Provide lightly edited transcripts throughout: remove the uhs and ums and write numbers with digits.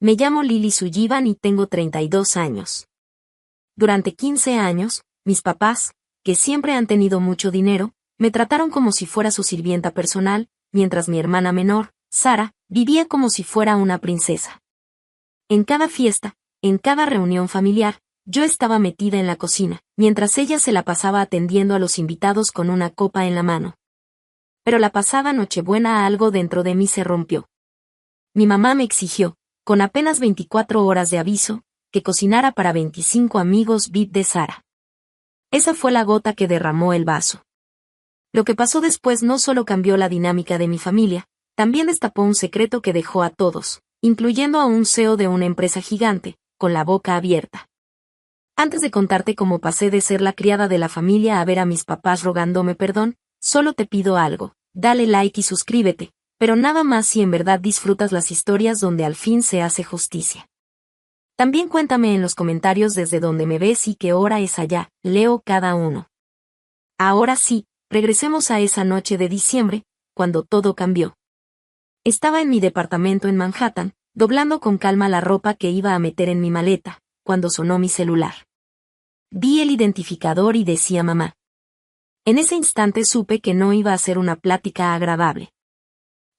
Me llamo Lily Sullivan y tengo 32 años. Durante 15 años, mis papás, que siempre han tenido mucho dinero, me trataron como si fuera su sirvienta personal, mientras mi hermana menor, Sara, vivía como si fuera una princesa. En cada fiesta, en cada reunión familiar, yo estaba metida en la cocina, mientras ella se la pasaba atendiendo a los invitados con una copa en la mano. Pero la pasada Nochebuena algo dentro de mí se rompió. Mi mamá me exigió, con apenas 24 horas de aviso, que cocinara para 25 amigos VIP de Sara. Esa fue la gota que derramó el vaso. Lo que pasó después no solo cambió la dinámica de mi familia, también destapó un secreto que dejó a todos, incluyendo a un CEO de una empresa gigante, con la boca abierta. Antes de contarte cómo pasé de ser la criada de la familia a ver a mis papás rogándome perdón, solo te pido algo, dale like y suscríbete, pero nada más si en verdad disfrutas las historias donde al fin se hace justicia. También cuéntame en los comentarios desde donde me ves y qué hora es allá, leo cada uno. Ahora sí, regresemos a esa noche de diciembre, cuando todo cambió. Estaba en mi departamento en Manhattan, doblando con calma la ropa que iba a meter en mi maleta, cuando sonó mi celular. Vi el identificador y decía mamá. En ese instante supe que no iba a ser una plática agradable.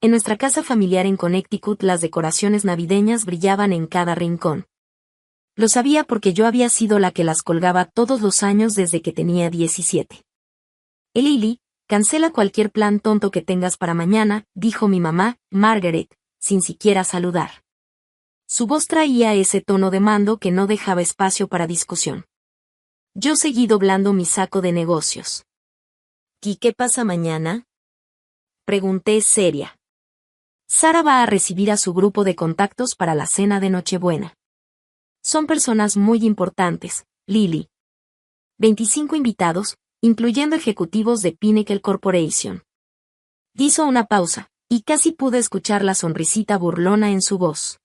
En nuestra casa familiar en Connecticut las decoraciones navideñas brillaban en cada rincón. Lo sabía porque yo había sido la que las colgaba todos los años desde que tenía 17. Lily, cancela cualquier plan tonto que tengas para mañana, dijo mi mamá, Margaret, sin siquiera saludar. Su voz traía ese tono de mando que no dejaba espacio para discusión. Yo seguí doblando mi saco de negocios. ¿Y qué pasa mañana?, pregunté seria. Sara va a recibir a su grupo de contactos para la cena de Nochebuena. Son personas muy importantes, Lily. 25 invitados, incluyendo ejecutivos de Pinnacle Corporation. Hizo una pausa, y casi pude escuchar la sonrisita burlona en su voz.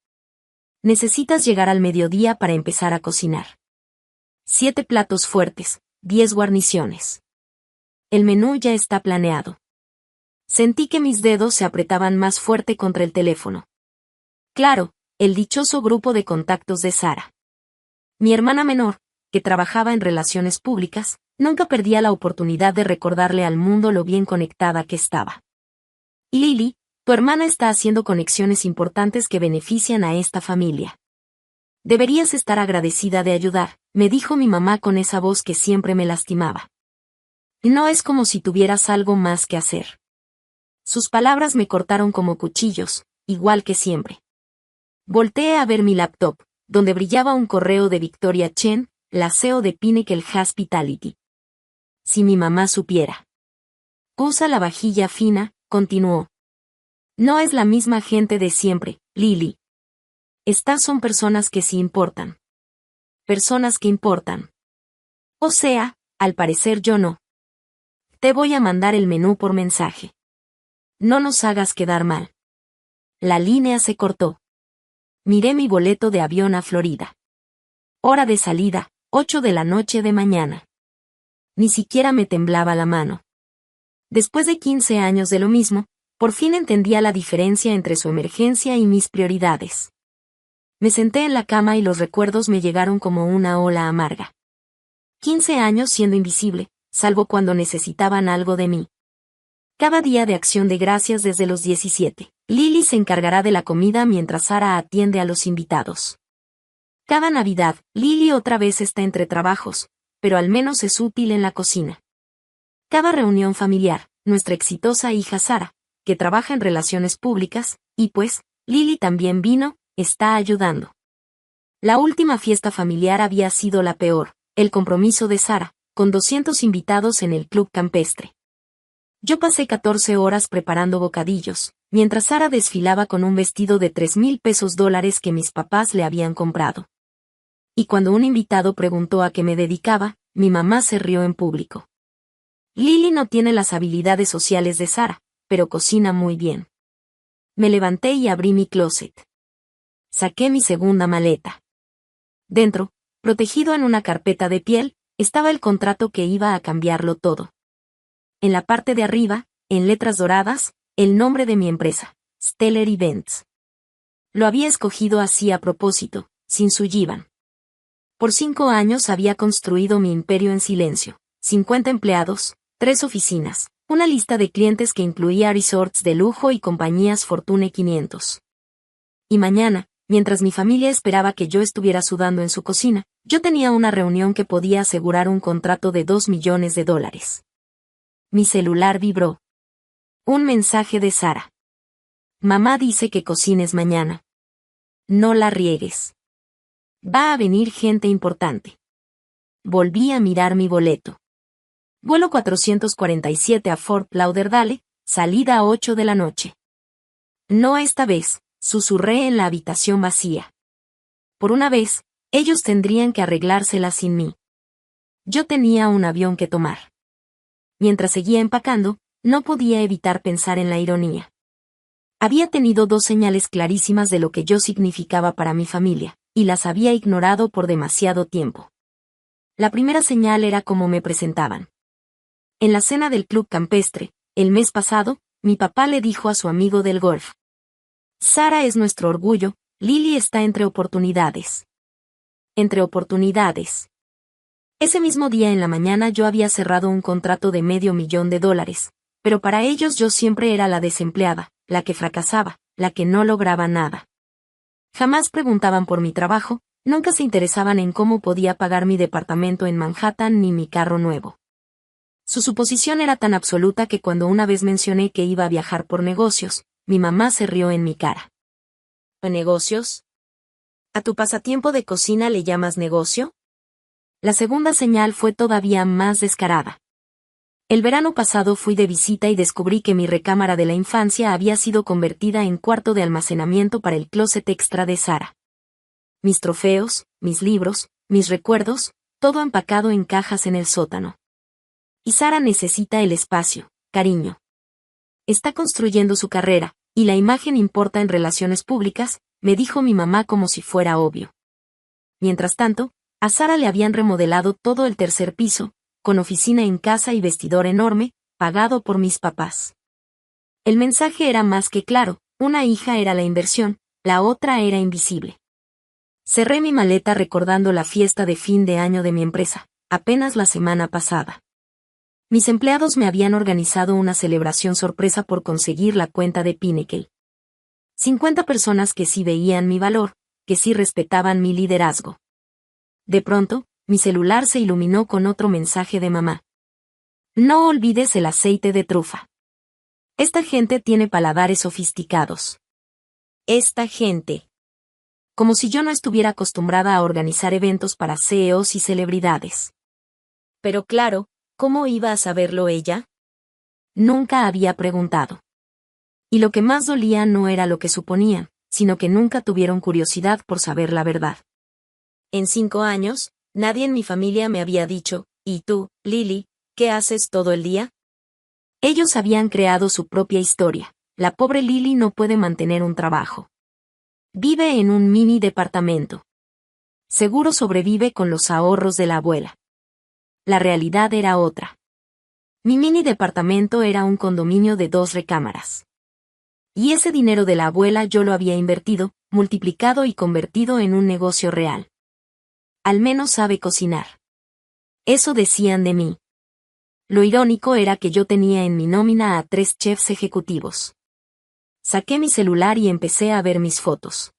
Necesitas llegar al mediodía para empezar a cocinar. 7 platos fuertes, 10 guarniciones. El menú ya está planeado. Sentí que mis dedos se apretaban más fuerte contra el teléfono. Claro, el dichoso grupo de contactos de Sara. Mi hermana menor, que trabajaba en relaciones públicas, nunca perdía la oportunidad de recordarle al mundo lo bien conectada que estaba. Lily, tu hermana está haciendo conexiones importantes que benefician a esta familia. Deberías estar agradecida de ayudar, me dijo mi mamá con esa voz que siempre me lastimaba. No es como si tuvieras algo más que hacer. Sus palabras me cortaron como cuchillos, igual que siempre. Volteé a ver mi laptop, donde brillaba un correo de Victoria Chen, la CEO de Pinnacle Hospitality. Si mi mamá supiera. Usa la vajilla fina, continuó. No es la misma gente de siempre, Lily. Estas son personas que sí importan. Personas que importan. O sea, al parecer yo no. Te voy a mandar el menú por mensaje. No nos hagas quedar mal. La línea se cortó. Miré mi boleto de avión a Florida. Hora de salida, 8 de la noche de mañana. Ni siquiera me temblaba la mano. Después de 15 años de lo mismo, por fin entendía la diferencia entre su emergencia y mis prioridades. Me senté en la cama y los recuerdos me llegaron como una ola amarga. 15 años siendo invisible, salvo cuando necesitaban algo de mí. Cada día de acción de gracias desde los 17. Lily se encargará de la comida mientras Sara atiende a los invitados. Cada Navidad, Lily otra vez está entre trabajos, pero al menos es útil en la cocina. Cada reunión familiar, nuestra exitosa hija Sara, que trabaja en relaciones públicas, y pues, Lily también vino, está ayudando. La última fiesta familiar había sido la peor, el compromiso de Sara, con 200 invitados en el club campestre. Yo pasé 14 horas preparando bocadillos, mientras Sara desfilaba con un vestido de $3,000 que mis papás le habían comprado. Y cuando un invitado preguntó a qué me dedicaba, mi mamá se rió en público. Lily no tiene las habilidades sociales de Sara, pero cocina muy bien. Me levanté y abrí mi closet. Saqué mi segunda maleta. Dentro, protegido en una carpeta de piel, estaba el contrato que iba a cambiarlo todo. En la parte de arriba, en letras doradas, el nombre de mi empresa, Stellar Events. Lo había escogido así a propósito, sin Sullivan. Por 5 años había construido mi imperio en silencio. 50 empleados, 3 oficinas, una lista de clientes que incluía resorts de lujo y compañías Fortune 500. Y mañana, mientras mi familia esperaba que yo estuviera sudando en su cocina, yo tenía una reunión que podía asegurar un contrato de $2 millones. Mi celular vibró. Un mensaje de Sara. Mamá dice que cocines mañana. No la riegues. Va a venir gente importante. Volví a mirar mi boleto. Vuelo 447 a Fort Lauderdale, salida a 8 de la noche. No esta vez, susurré en la habitación vacía. Por una vez, ellos tendrían que arreglársela sin mí. Yo tenía un avión que tomar. Mientras seguía empacando, no podía evitar pensar en la ironía. Había tenido 2 señales clarísimas de lo que yo significaba para mi familia, y las había ignorado por demasiado tiempo. La primera señal era cómo me presentaban. En la cena del club campestre, el mes pasado, mi papá le dijo a su amigo del golf: Sara es nuestro orgullo, Lily está entre oportunidades. Entre oportunidades. Ese mismo día en la mañana yo había cerrado un contrato de $500,000, pero para ellos yo siempre era la desempleada, la que fracasaba, la que no lograba nada. Jamás preguntaban por mi trabajo, nunca se interesaban en cómo podía pagar mi departamento en Manhattan ni mi carro nuevo. Su suposición era tan absoluta que cuando una vez mencioné que iba a viajar por negocios, mi mamá se rió en mi cara. ¿Negocios? ¿A tu pasatiempo de cocina le llamas negocio? La segunda señal fue todavía más descarada. El verano pasado fui de visita y descubrí que mi recámara de la infancia había sido convertida en cuarto de almacenamiento para el closet extra de Sara. Mis trofeos, mis libros, mis recuerdos, todo empacado en cajas en el sótano. Y Sara necesita el espacio, cariño. Está construyendo su carrera, y la imagen importa en relaciones públicas, me dijo mi mamá como si fuera obvio. Mientras tanto, a Sara le habían remodelado todo el 3er piso, con oficina en casa y vestidor enorme, pagado por mis papás. El mensaje era más que claro, una hija era la inversión, la otra era invisible. Cerré mi maleta recordando la fiesta de fin de año de mi empresa, apenas la semana pasada. Mis empleados me habían organizado una celebración sorpresa por conseguir la cuenta de Pinnacle. 50 personas que sí veían mi valor, que sí respetaban mi liderazgo. De pronto, mi celular se iluminó con otro mensaje de mamá. No olvides el aceite de trufa. Esta gente tiene paladares sofisticados. Esta gente. Como si yo no estuviera acostumbrada a organizar eventos para CEOs y celebridades. Pero claro, ¿cómo iba a saberlo ella? Nunca había preguntado. Y lo que más dolía no era lo que suponían, sino que nunca tuvieron curiosidad por saber la verdad. En 5 años, nadie en mi familia me había dicho, ¿y tú, Lily, qué haces todo el día? Ellos habían creado su propia historia. La pobre Lily no puede mantener un trabajo. Vive en un mini departamento. Seguro sobrevive con los ahorros de la abuela. La realidad era otra. Mi mini departamento era un condominio de 2 recámaras. Y ese dinero de la abuela yo lo había invertido, multiplicado y convertido en un negocio real. Al menos sabe cocinar. Eso decían de mí. Lo irónico era que yo tenía en mi nómina a 3 chefs ejecutivos. Saqué mi celular y empecé a ver mis fotos.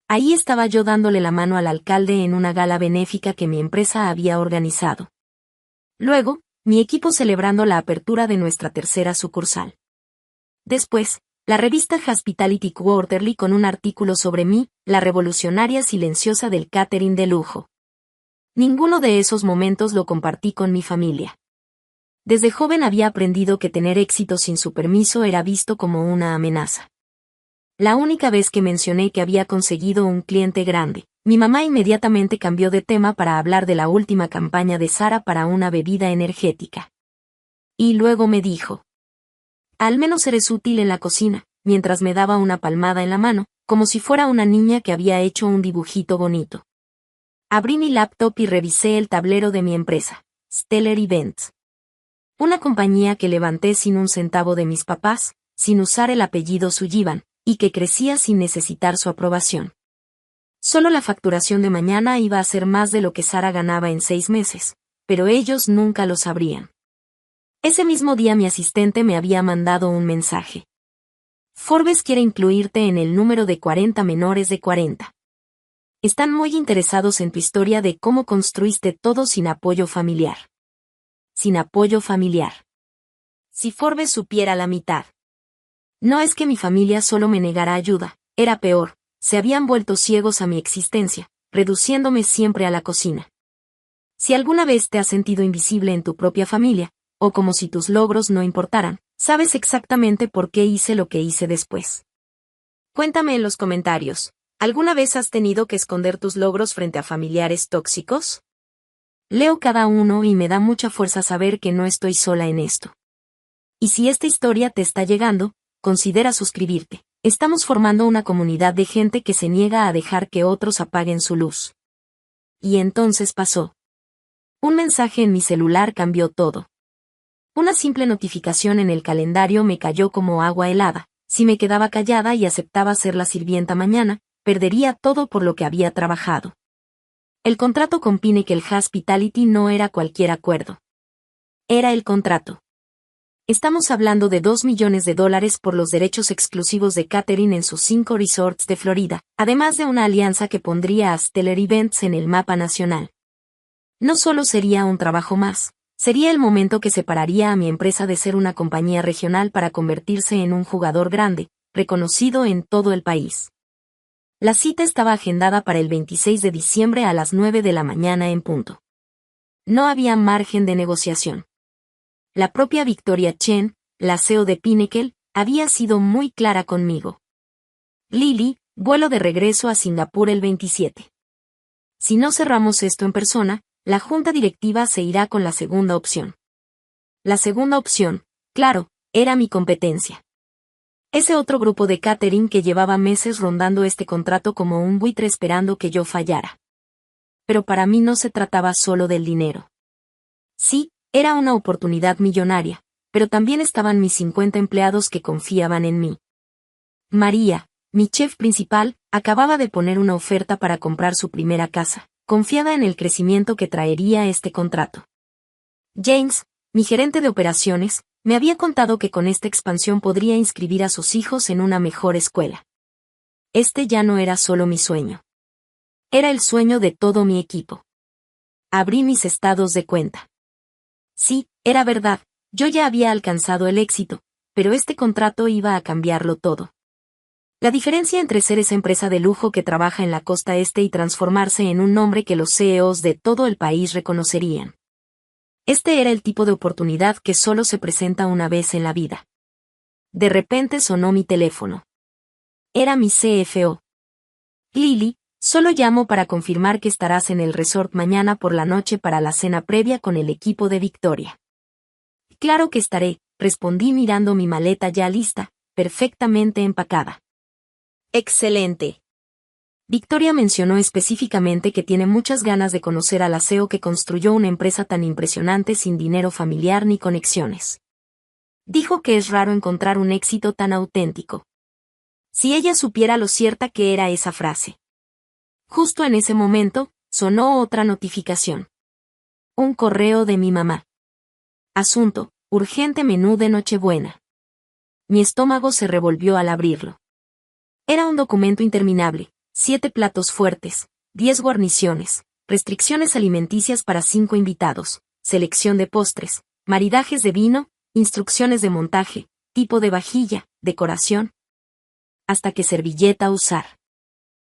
Ahí estaba yo dándole la mano al alcalde en una gala benéfica que mi empresa había organizado. Luego, mi equipo celebrando la apertura de nuestra 3ª sucursal. Después, la revista Hospitality Quarterly con un artículo sobre mí, la revolucionaria silenciosa del catering de lujo. Ninguno de esos momentos lo compartí con mi familia. Desde joven había aprendido que tener éxito sin su permiso era visto como una amenaza. La única vez que mencioné que había conseguido un cliente grande, mi mamá inmediatamente cambió de tema para hablar de la última campaña de Sara para una bebida energética. Y luego me dijo: al menos eres útil en la cocina, mientras me daba una palmada en la mano, como si fuera una niña que había hecho un dibujito bonito. Abrí mi laptop y revisé el tablero de mi empresa, Stellar Events. Una compañía que levanté sin un centavo de mis papás, sin usar el apellido Sullivan, y que crecía sin necesitar su aprobación. Solo la facturación de mañana iba a ser más de lo que Sara ganaba en 6 meses, pero ellos nunca lo sabrían. Ese mismo día mi asistente me había mandado un mensaje. Forbes quiere incluirte en el número de 40 menores de 40. Están muy interesados en tu historia de cómo construiste todo sin apoyo familiar. Sin apoyo familiar. Si Forbes supiera la mitad. No es que mi familia solo me negara ayuda, era peor, se habían vuelto ciegos a mi existencia, reduciéndome siempre a la cocina. Si alguna vez te has sentido invisible en tu propia familia, o como si tus logros no importaran, sabes exactamente por qué hice lo que hice después. Cuéntame en los comentarios, ¿alguna vez has tenido que esconder tus logros frente a familiares tóxicos? Leo cada uno y me da mucha fuerza saber que no estoy sola en esto. Y si esta historia te está llegando, considera suscribirte. Estamos formando una comunidad de gente que se niega a dejar que otros apaguen su luz. Y entonces pasó. Un mensaje en mi celular cambió todo. Una simple notificación en el calendario me cayó como agua helada. Si me quedaba callada y aceptaba ser la sirvienta mañana, perdería todo por lo que había trabajado. El contrato con Pinnacle Hospitality no era cualquier acuerdo. Era el contrato. Estamos hablando de $2 millones por los derechos exclusivos de catering en sus 5 resorts de Florida, además de una alianza que pondría a Stellar Events en el mapa nacional. No solo sería un trabajo más, sería el momento que separaría a mi empresa de ser una compañía regional para convertirse en un jugador grande, reconocido en todo el país. La cita estaba agendada para el 26 de diciembre a las 9 de la mañana en punto. No había margen de negociación. La propia Victoria Chen, la CEO de Pinnacle, había sido muy clara conmigo. Lily, vuelo de regreso a Singapur el 27. Si no cerramos esto en persona, la junta directiva se irá con la segunda opción. La segunda opción, claro, era mi competencia. Ese otro grupo de catering que llevaba meses rondando este contrato como un buitre esperando que yo fallara. Pero para mí no se trataba solo del dinero. Sí, era una oportunidad millonaria, pero también estaban mis 50 empleados que confiaban en mí. María, mi chef principal, acababa de poner una oferta para comprar su primera casa, confiada en el crecimiento que traería este contrato. James, mi gerente de operaciones, me había contado que con esta expansión podría inscribir a sus hijos en una mejor escuela. Este ya no era solo mi sueño. Era el sueño de todo mi equipo. Abrí mis estados de cuenta. Sí, era verdad, yo ya había alcanzado el éxito, pero este contrato iba a cambiarlo todo. La diferencia entre ser esa empresa de lujo que trabaja en la costa este y transformarse en un nombre que los CEOs de todo el país reconocerían. Este era el tipo de oportunidad que solo se presenta una vez en la vida. De repente sonó mi teléfono. Era mi CFO. Lily, solo llamo para confirmar que estarás en el resort mañana por la noche para la cena previa con el equipo de Victoria. Claro que estaré, respondí mirando mi maleta ya lista, perfectamente empacada. Excelente. Victoria mencionó específicamente que tiene muchas ganas de conocer a la CEO que construyó una empresa tan impresionante sin dinero familiar ni conexiones. Dijo que es raro encontrar un éxito tan auténtico. Si ella supiera lo cierta que era esa frase. Justo en ese momento, sonó otra notificación. Un correo de mi mamá. Asunto, urgente menú de Nochebuena. Mi estómago se revolvió al abrirlo. Era un documento interminable, 7 platos fuertes, 10 guarniciones, restricciones alimenticias para 5 invitados, selección de postres, maridajes de vino, instrucciones de montaje, tipo de vajilla, decoración. Hasta qué servilleta usar.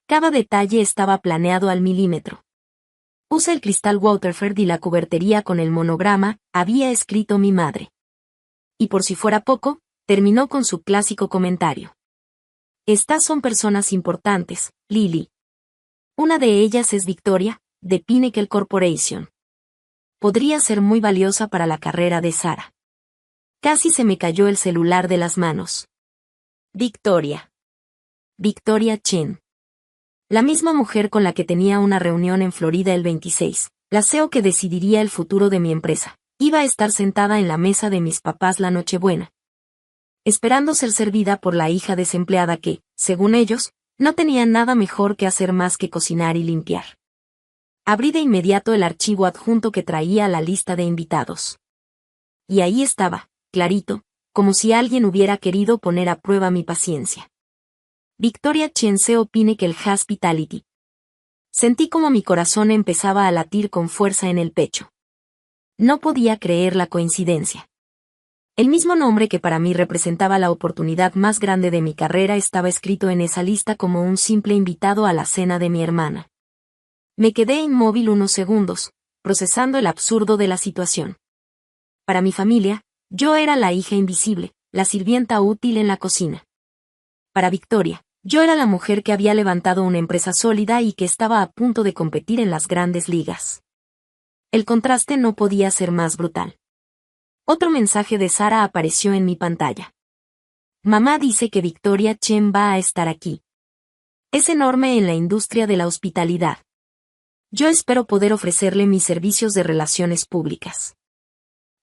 Cada detalle estaba planeado al milímetro. Usa el cristal Waterford y la cubertería con el monograma, había escrito mi madre. Y por si fuera poco, terminó con su clásico comentario. Estas son personas importantes, Lily. Una de ellas es Victoria, de Pinnacle Corporation. Podría ser muy valiosa para la carrera de Sara. Casi se me cayó el celular de las manos. Victoria. Victoria Chen. La misma mujer con la que tenía una reunión en Florida el 26, la CEO que decidiría el futuro de mi empresa, iba a estar sentada en la mesa de mis papás la Nochebuena. esperando ser servida por la hija desempleada que, según ellos, no tenía nada mejor que hacer más que cocinar y limpiar. Abrí de inmediato el archivo adjunto que traía la lista de invitados. Y ahí estaba, clarito, como si alguien hubiera querido poner a prueba mi paciencia. Victoria Chen CEO Pinnacle Hospitality. Sentí como mi corazón empezaba a latir con fuerza en el pecho. No podía creer la coincidencia. El mismo nombre que para mí representaba la oportunidad más grande de mi carrera estaba escrito en esa lista como un simple invitado a la cena de mi hermana. Me quedé inmóvil unos segundos, procesando el absurdo de la situación. Para mi familia, yo era la hija invisible, la sirvienta útil en la cocina. Para Victoria, yo era la mujer que había levantado una empresa sólida y que estaba a punto de competir en las grandes ligas. El contraste no podía ser más brutal. Otro mensaje de Sara apareció en mi pantalla. Mamá dice que Victoria Chen va a estar aquí. Es enorme en la industria de la hospitalidad. Yo espero poder ofrecerle mis servicios de relaciones públicas.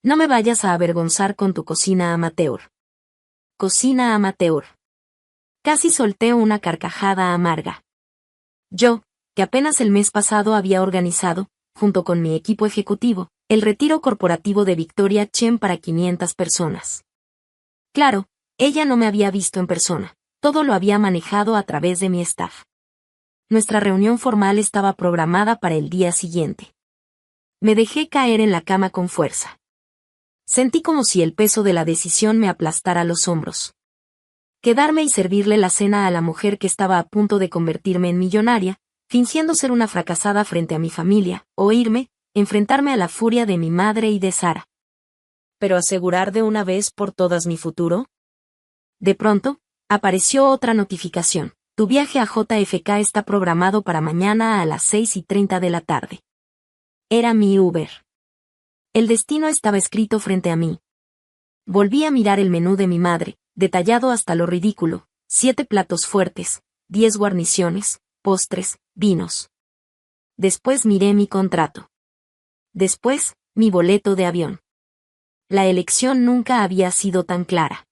No me vayas a avergonzar con tu cocina amateur. Cocina amateur. Casi solté una carcajada amarga. Yo, que apenas el mes pasado había organizado, junto con mi equipo ejecutivo, el retiro corporativo de Victoria Chen para 500 personas. Claro, ella no me había visto en persona, todo lo había manejado a través de mi staff. Nuestra reunión formal estaba programada para el día siguiente. Me dejé caer en la cama con fuerza. Sentí como si el peso de la decisión me aplastara los hombros. Quedarme y servirle la cena a la mujer que estaba a punto de convertirme en millonaria, fingiendo ser una fracasada frente a mi familia, o irme, enfrentarme a la furia de mi madre y de Sara. ¿Pero asegurar de una vez por todas mi futuro? De pronto, apareció otra notificación. Tu viaje a JFK está programado para mañana a las 6:30 de la tarde. Era mi Uber. El destino estaba escrito frente a mí. Volví a mirar el menú de mi madre, detallado hasta lo ridículo, 7 platos fuertes, 10 guarniciones, postres, vinos. Después miré mi contrato. Después, mi boleto de avión. La elección nunca había sido tan clara.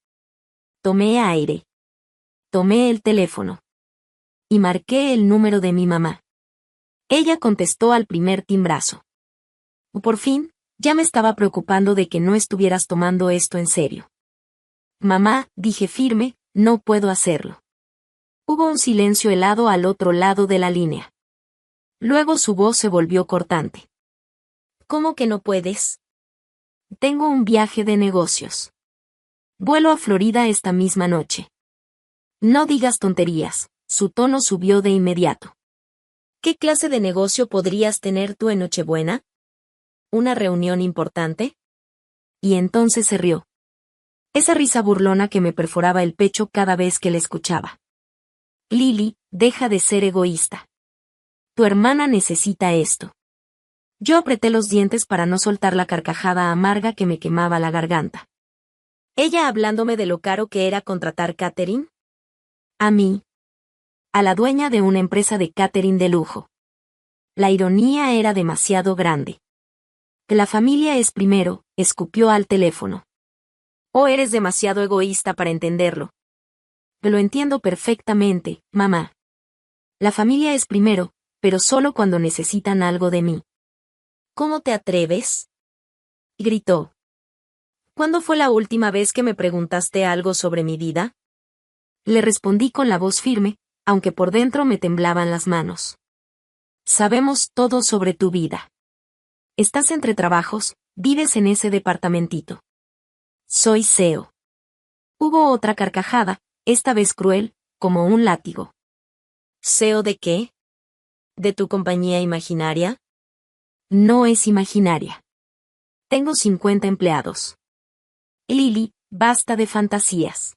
Tomé aire. Tomé el teléfono. Y marqué el número de mi mamá. Ella contestó al primer timbrazo. Por fin, ya me estaba preocupando de que no estuvieras tomando esto en serio. Mamá, dije firme, no puedo hacerlo. Hubo un silencio helado al otro lado de la línea. Luego su voz se volvió cortante. ¿Cómo que no puedes? Tengo un viaje de negocios. Vuelo a Florida esta misma noche. No digas tonterías. Su tono subió de inmediato. ¿Qué clase de negocio podrías tener tú en Nochebuena? ¿Una reunión importante? Y entonces se rió. Esa risa burlona que me perforaba el pecho cada vez que la escuchaba. Lily, deja de ser egoísta. Tu hermana necesita esto. Yo apreté los dientes para no soltar la carcajada amarga que me quemaba la garganta. ¿Ella hablándome de lo caro que era contratar catering? A mí. A la dueña de una empresa de catering de lujo. La ironía era demasiado grande. Que la familia es primero, escupió al teléfono. Oh, eres demasiado egoísta para entenderlo. Lo entiendo perfectamente, mamá. La familia es primero, pero solo cuando necesitan algo de mí. ¿Cómo te atreves? Gritó. ¿Cuándo fue la última vez que me preguntaste algo sobre mi vida? Le respondí con la voz firme, aunque por dentro me temblaban las manos. Sabemos todo sobre tu vida. Estás entre trabajos, vives en ese departamentito. Soy CEO. Hubo otra carcajada, esta vez cruel, como un látigo. ¿CEO de qué? ¿De tu compañía imaginaria? No es imaginaria. Tengo 50 empleados. Lily, basta de fantasías.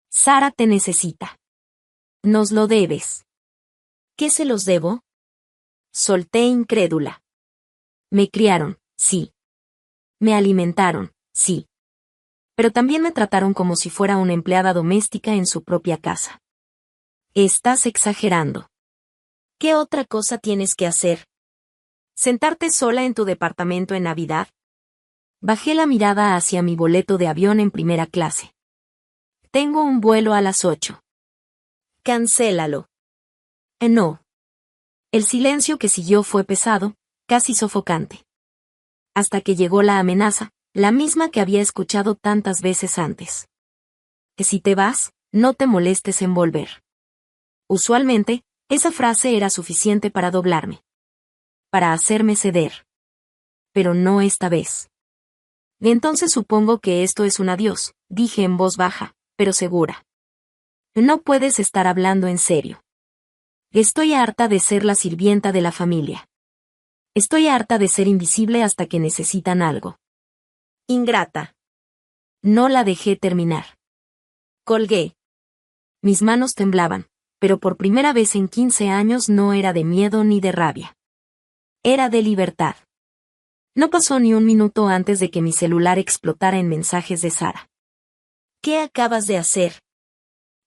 Sara te necesita. Nos lo debes. ¿Qué se los debo? Solté incrédula. Me criaron, sí. Me alimentaron, sí. Pero también me trataron como si fuera una empleada doméstica en su propia casa. Estás exagerando. ¿Qué otra cosa tienes que hacer? ¿Sentarte sola en tu departamento en Navidad? Bajé la mirada hacia mi boleto de avión en primera clase. Tengo un vuelo a las 8. Cancélalo. No. El silencio que siguió fue pesado, casi sofocante. Hasta que llegó la amenaza, la misma que había escuchado tantas veces antes. Que si te vas, no te molestes en volver. Usualmente, esa frase era suficiente para doblarme. Para hacerme ceder. Pero no esta vez. Entonces supongo que esto es un adiós, dije en voz baja, pero segura. No puedes estar hablando en serio. Estoy harta de ser la sirvienta de la familia. Estoy harta de ser invisible hasta que necesitan algo. Ingrata. No la dejé terminar. Colgué. Mis manos temblaban, pero por primera vez en 15 años no era de miedo ni de rabia. Era de libertad. No pasó ni un minuto antes de que mi celular explotara en mensajes de Sara. ¿Qué acabas de hacer?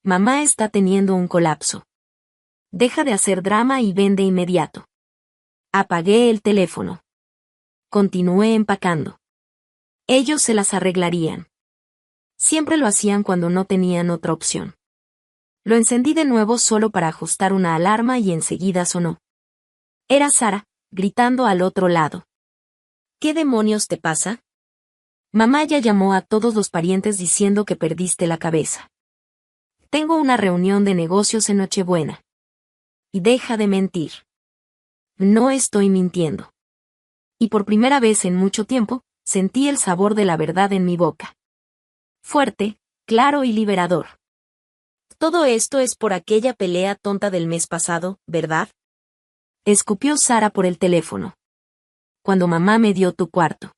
Mamá está teniendo un colapso. Deja de hacer drama y ven de inmediato. Apagué el teléfono. Continué empacando. Ellos se las arreglarían. Siempre lo hacían cuando no tenían otra opción. Lo encendí de nuevo solo para ajustar una alarma y enseguida sonó. Era Sara, gritando al otro lado. ¿Qué demonios te pasa? Mamá ya llamó a todos los parientes diciendo que perdiste la cabeza. Tengo una reunión de negocios en Nochebuena. Y deja de mentir. No estoy mintiendo. Y por primera vez en mucho tiempo, sentí el sabor de la verdad en mi boca. Fuerte, claro y liberador. Todo esto es por aquella pelea tonta del mes pasado, ¿verdad? Escupió Sara por el teléfono. Cuando mamá me dio tu cuarto.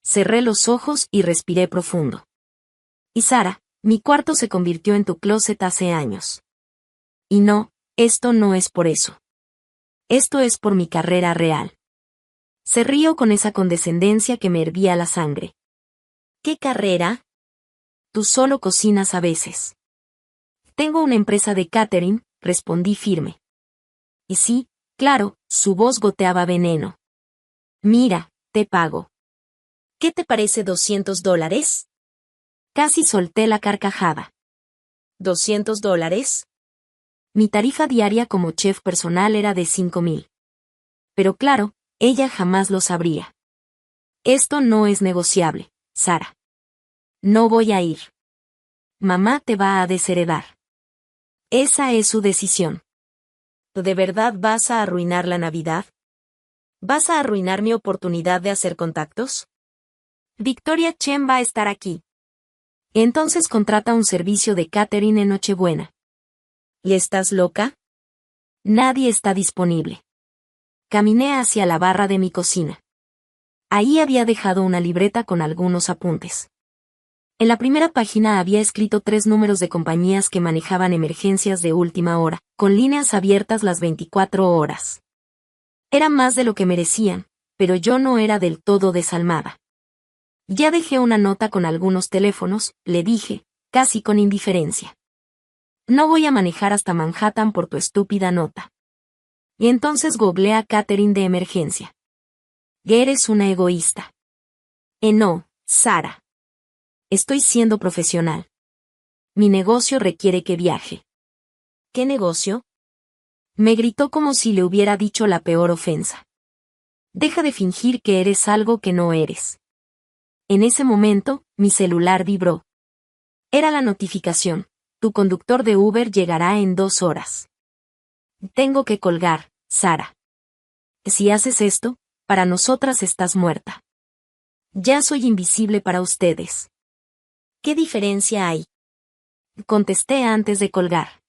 Cerré los ojos y respiré profundo. Y Sara, mi cuarto se convirtió en tu closet hace años. Y no, esto no es por eso. Esto es por mi carrera real. Se rió con esa condescendencia que me hervía la sangre. ¿Qué carrera? Tú solo cocinas a veces. Tengo una empresa de catering, respondí firme. Y sí, claro, su voz goteaba veneno. Mira, te pago. ¿Qué te parece $200? Casi solté la carcajada. ¿$200? Mi tarifa diaria como chef personal era de 5,000. Pero claro, ella jamás lo sabría. Esto no es negociable, Sara. No voy a ir. Mamá te va a desheredar. Esa es su decisión. ¿De verdad vas a arruinar la Navidad? ¿Vas a arruinar mi oportunidad de hacer contactos? Victoria Chen va a estar aquí. Entonces contrata un servicio de catering en Nochebuena. ¿Y estás loca? Nadie está disponible. Caminé hacia la barra de mi cocina. Ahí había dejado una libreta con algunos apuntes. En la primera página había escrito 3 números de compañías que manejaban emergencias de última hora, con líneas abiertas las 24 horas. Era más de lo que merecían, pero yo no era del todo desalmada. Ya dejé una nota con algunos teléfonos, le dije, casi con indiferencia. No voy a manejar hasta Manhattan por tu estúpida nota. Y entonces googleé a catering de emergencia. Eres una egoísta. No, Sara. Estoy siendo profesional. Mi negocio requiere que viaje. ¿Qué negocio? Me gritó como si le hubiera dicho la peor ofensa. Deja de fingir que eres algo que no eres. En ese momento, mi celular vibró. Era la notificación. Tu conductor de Uber llegará en 2 horas. Tengo que colgar, Sara. Si haces esto, para nosotras estás muerta. Ya soy invisible para ustedes. ¿Qué diferencia hay? Contesté antes de colgar.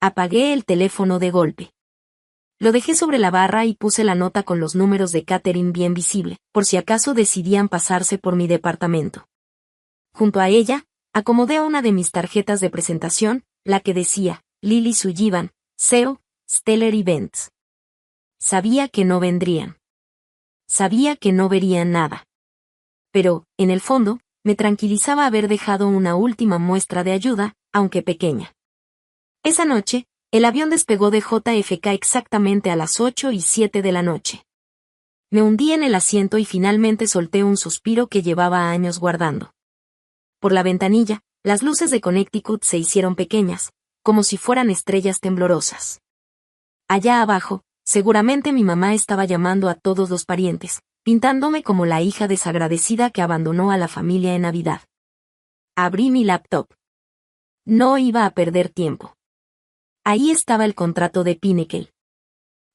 Apagué el teléfono de golpe. Lo dejé sobre la barra y puse la nota con los números de catering bien visible, por si acaso decidían pasarse por mi departamento. Junto a ella, acomodé una de mis tarjetas de presentación, la que decía, Lily Sullivan, CEO, Stellar Events. Sabía que no vendrían. Sabía que no verían nada. Pero, en el fondo, me tranquilizaba haber dejado una última muestra de ayuda, aunque pequeña. Esa noche, el avión despegó de JFK exactamente a las 8:07 de la noche. Me hundí en el asiento y finalmente solté un suspiro que llevaba años guardando. Por la ventanilla, Las luces de Connecticut se hicieron pequeñas, como si fueran estrellas temblorosas. Allá abajo, seguramente mi mamá estaba llamando a todos los parientes, pintándome como la hija desagradecida que abandonó a la familia en Navidad. Abrí mi laptop. No iba a perder tiempo. Ahí estaba el contrato de Pinnacle.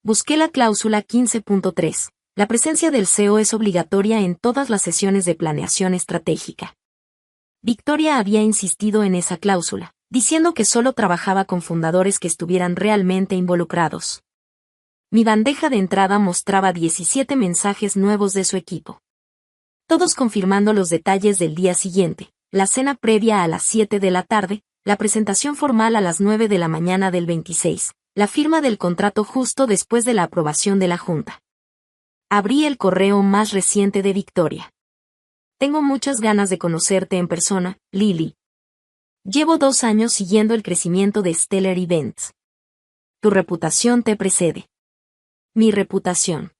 Busqué la cláusula 15.3. La presencia del CEO es obligatoria en todas las sesiones de planeación estratégica. Victoria había insistido en esa cláusula, diciendo que solo trabajaba con fundadores que estuvieran realmente involucrados. Mi bandeja de entrada mostraba 17 mensajes nuevos de su equipo. Todos confirmando los detalles del día siguiente, la cena previa a las 7 de la tarde, la presentación formal a las 9 de la mañana del 26, la firma del contrato justo después de la aprobación de la Junta. Abrí el correo más reciente de Victoria. Tengo muchas ganas de conocerte en persona, Lily. Llevo 2 años siguiendo el crecimiento de Stellar Events. Tu reputación te precede. Mi reputación.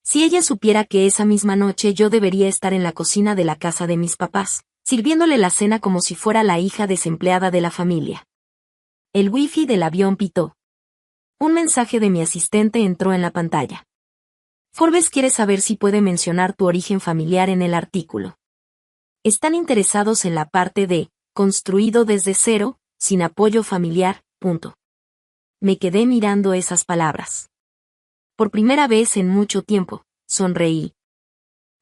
Si ella supiera que esa misma noche yo debería estar en la cocina de la casa de mis papás, sirviéndole la cena como si fuera la hija desempleada de la familia. El wifi del avión pitó. Un mensaje de mi asistente entró en la pantalla. Forbes quiere saber si puede mencionar tu origen familiar en el artículo. Están interesados en la parte de, construido desde cero, sin apoyo familiar, punto. Me quedé mirando esas palabras. Por primera vez en mucho tiempo, sonreí.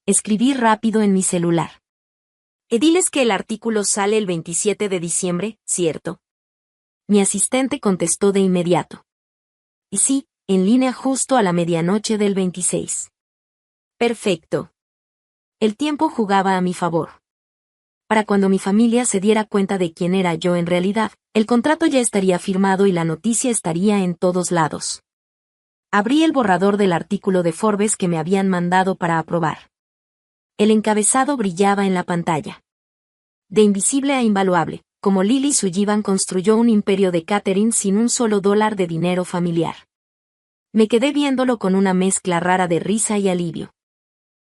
Escribí rápido en mi celular. Diles que el artículo sale el 27 de diciembre, ¿cierto? Mi asistente contestó de inmediato. Y sí, en línea justo a la medianoche del 26. Perfecto. El tiempo jugaba a mi favor. Para cuando mi familia se diera cuenta de quién era yo en realidad, el contrato ya estaría firmado y la noticia estaría en todos lados. Abrí el borrador del artículo de Forbes que me habían mandado para aprobar. El encabezado brillaba en la pantalla. De invisible a invaluable, como Lily Sullivan construyó un imperio de catering sin un solo dólar de dinero familiar. Me quedé viéndolo con una mezcla rara de risa y alivio.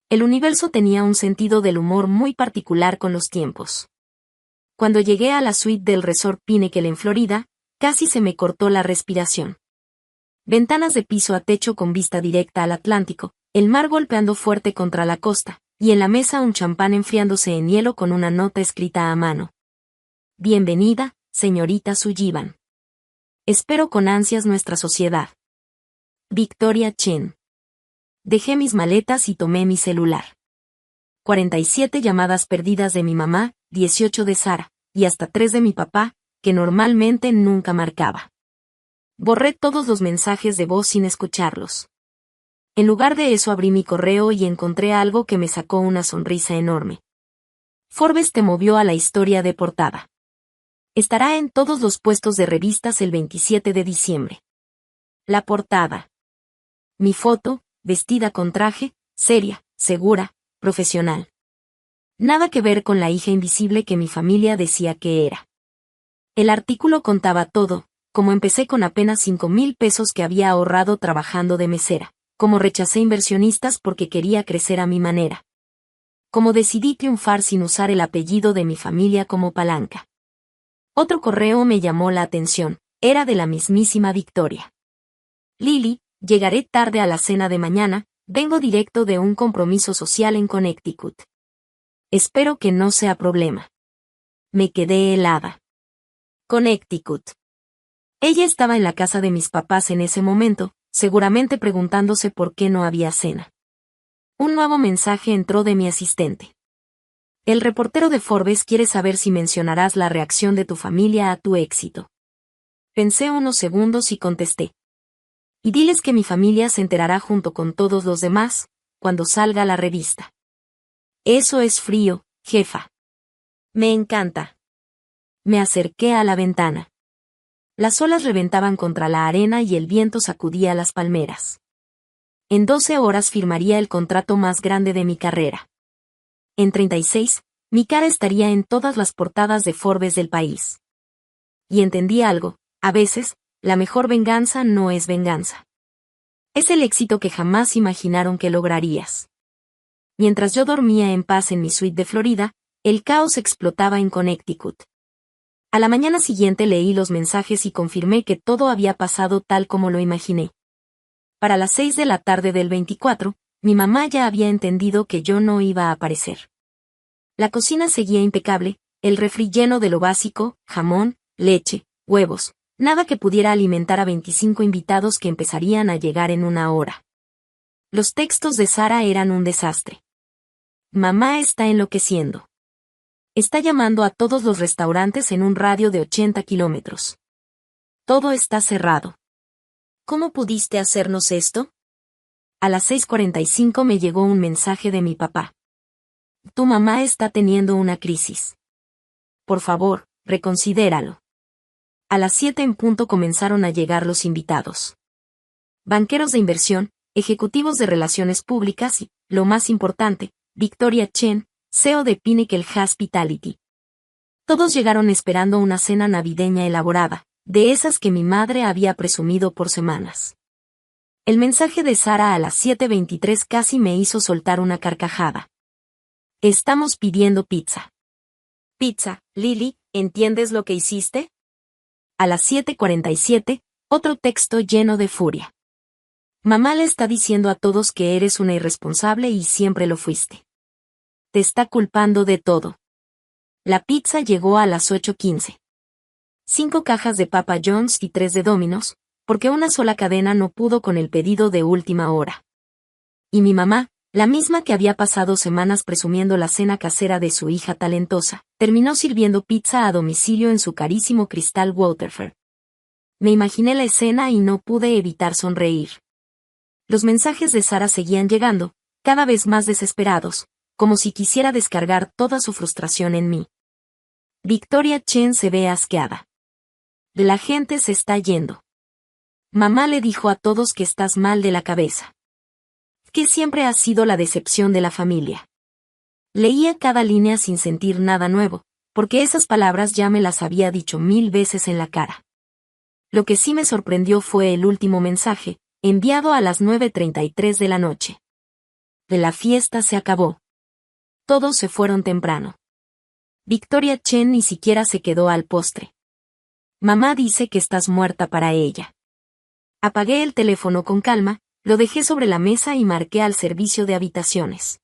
El universo tenía un sentido del humor muy particular con los tiempos. Cuando llegué a la suite del Resort Pinnacle en Florida, casi se me cortó la respiración. Ventanas de piso a techo con vista directa al Atlántico, el mar golpeando fuerte contra la costa, y en la mesa un champán enfriándose en hielo con una nota escrita a mano. Bienvenida, señorita Sullivan. Espero con ansias nuestra sociedad. Victoria Chen. Dejé mis maletas y tomé mi celular. 47 llamadas perdidas de mi mamá, 18 de Sara, y hasta 3 de mi papá, que normalmente nunca marcaba. Borré todos los mensajes de voz sin escucharlos. En lugar de eso abrí mi correo y encontré algo que me sacó una sonrisa enorme. Forbes te movió a la historia de portada. Estará en todos los puestos de revistas el 27 de diciembre. La portada. Mi foto, vestida con traje, seria, segura, profesional. Nada que ver con la hija invisible que mi familia decía que era. El artículo contaba todo, como empecé con apenas 5,000 pesos que había ahorrado trabajando de mesera, como rechacé inversionistas porque quería crecer a mi manera. Como decidí triunfar sin usar el apellido de mi familia como palanca. Otro correo me llamó la atención, era de la mismísima Victoria. Lily, llegaré tarde a la cena de mañana, vengo directo de un compromiso social en Connecticut. Espero que no sea problema. Me quedé helada. Connecticut. Ella estaba en la casa de mis papás en ese momento, seguramente preguntándose por qué no había cena. Un nuevo mensaje entró de mi asistente. El reportero de Forbes quiere saber si mencionarás la reacción de tu familia a tu éxito. Pensé unos segundos y contesté. Y diles que mi familia se enterará junto con todos los demás, cuando salga la revista. Eso es frío, jefa. Me encanta. Me acerqué a la ventana. Las olas reventaban contra la arena y el viento sacudía las palmeras. En 12 horas firmaría el contrato más grande de mi carrera. En 36, mi cara estaría en todas las portadas de Forbes del país. Y entendí algo, a veces, la mejor venganza no es venganza. Es el éxito que jamás imaginaron que lograrías. Mientras yo dormía en paz en mi suite de Florida, el caos explotaba en Connecticut. A la mañana siguiente leí los mensajes y confirmé que todo había pasado tal como lo imaginé. Para las 6 de la tarde del 24, mi mamá ya había entendido que yo no iba a aparecer. La cocina seguía impecable, el refri lleno de lo básico, jamón, leche, huevos, nada que pudiera alimentar a 25 invitados que empezarían a llegar en una hora. Los textos de Sara eran un desastre. Mamá está enloqueciendo. Está llamando a todos los restaurantes en un radio de 80 kilómetros. Todo está cerrado. ¿Cómo pudiste hacernos esto? A las 6:45 me llegó un mensaje de mi papá. Tu mamá está teniendo una crisis. Por favor, reconsidéralo. A las 7 en punto comenzaron a llegar los invitados. Banqueros de inversión, ejecutivos de relaciones públicas y, lo más importante, Victoria Chen, CEO de Pinnacle Hospitality. Todos llegaron esperando una cena navideña elaborada, de esas que mi madre había presumido por semanas. El mensaje de Sara a las 7:23 casi me hizo soltar una carcajada. Estamos pidiendo pizza. Pizza, Lily, ¿entiendes lo que hiciste? A las 7:47, otro texto lleno de furia. Mamá le está diciendo a todos que eres una irresponsable y siempre lo fuiste. Te está culpando de todo. La pizza llegó a las 8:15. 5 cajas de Papa John's y 3 de Domino's, porque una sola cadena no pudo con el pedido de última hora. Y mi mamá, la misma que había pasado semanas presumiendo la cena casera de su hija talentosa, terminó sirviendo pizza a domicilio en su carísimo cristal Waterford. Me imaginé la escena y no pude evitar sonreír. Los mensajes de Sara seguían llegando, cada vez más desesperados, como si quisiera descargar toda su frustración en mí. Victoria Chen se ve asqueada. La gente se está yendo. Mamá le dijo a todos que estás mal de la cabeza. Que siempre has sido la decepción de la familia. Leía cada línea sin sentir nada nuevo, porque esas palabras ya me las había dicho 1000 veces en la cara. Lo que sí me sorprendió fue el último mensaje, enviado a las 9:33 de la noche. La fiesta se acabó. Todos se fueron temprano. Victoria Chen ni siquiera se quedó al postre. Mamá dice que estás muerta para ella. Apagué el teléfono con calma, lo dejé sobre la mesa y marqué al servicio de habitaciones.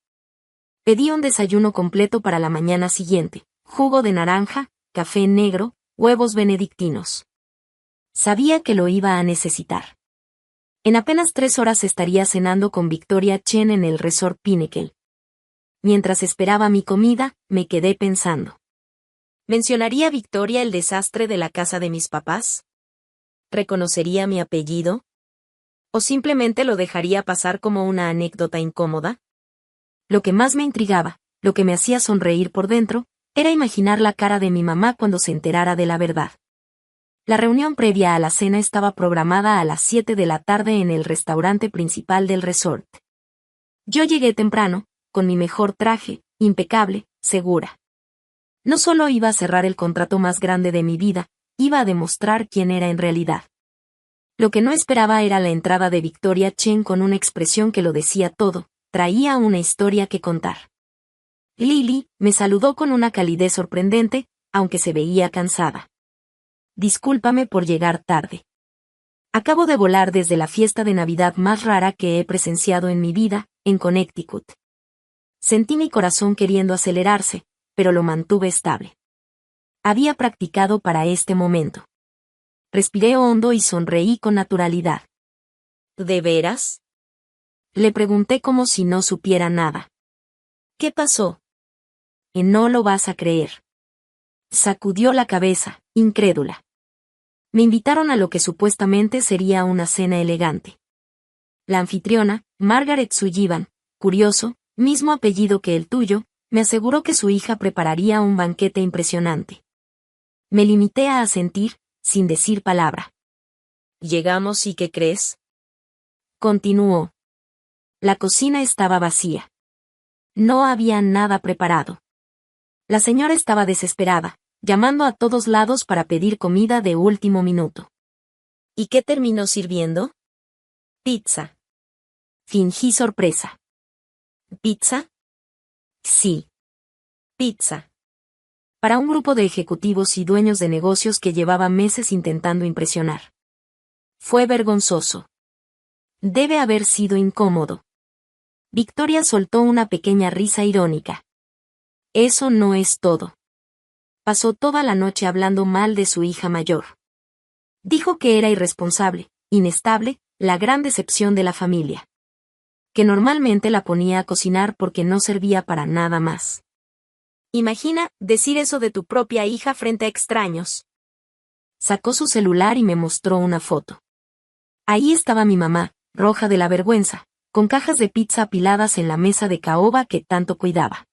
Pedí un desayuno completo para la mañana siguiente, jugo de naranja, café negro, huevos benedictinos. Sabía que lo iba a necesitar. En apenas 3 horas estaría cenando con Victoria Chen en el Resort Pinnacle. Mientras esperaba mi comida, me quedé pensando. ¿Mencionaría Victoria el desastre de la casa de mis papás? ¿Reconocería mi apellido? ¿O simplemente lo dejaría pasar como una anécdota incómoda? Lo que más me intrigaba, lo que me hacía sonreír por dentro, era imaginar la cara de mi mamá cuando se enterara de la verdad. La reunión previa a la cena estaba programada a las 7 de la tarde en el restaurante principal del resort. Yo llegué temprano, con mi mejor traje, impecable, segura. No solo iba a cerrar el contrato más grande de mi vida, iba a demostrar quién era en realidad. Lo que no esperaba era la entrada de Victoria Chen con una expresión que lo decía todo, traía una historia que contar. Lily me saludó con una calidez sorprendente, aunque se veía cansada. Discúlpame por llegar tarde. Acabo de volar desde la fiesta de Navidad más rara que he presenciado en mi vida, en Connecticut. Sentí mi corazón queriendo acelerarse, pero lo mantuve estable. Había practicado para este momento. Respiré hondo y sonreí con naturalidad. ¿De veras? Le pregunté como si no supiera nada. ¿Qué pasó? No lo vas a creer. Sacudió la cabeza, incrédula. Me invitaron a lo que supuestamente sería una cena elegante. La anfitriona, Margaret Sullivan, curioso, mismo apellido que el tuyo, me aseguró que su hija prepararía un banquete impresionante. Me limité a asentir, sin decir palabra. ¿Llegamos y qué crees? Continuó. La cocina estaba vacía. No había nada preparado. La señora estaba desesperada, llamando a todos lados para pedir comida de último minuto. ¿Y qué terminó sirviendo? Pizza. Fingí sorpresa. ¿Pizza? Sí. Pizza. para un grupo de ejecutivos y dueños de negocios que llevaba meses intentando impresionar. Fue vergonzoso. Debe haber sido incómodo. Victoria soltó una pequeña risa irónica. Eso no es todo. Pasó toda la noche hablando mal de su hija mayor. Dijo que era irresponsable, inestable, la gran decepción de la familia. Que normalmente la ponía a cocinar porque no servía para nada más. Imagina decir eso de tu propia hija frente a extraños. Sacó su celular y me mostró una foto. Ahí estaba mi mamá, roja de la vergüenza, con cajas de pizza apiladas en la mesa de caoba que tanto cuidaba.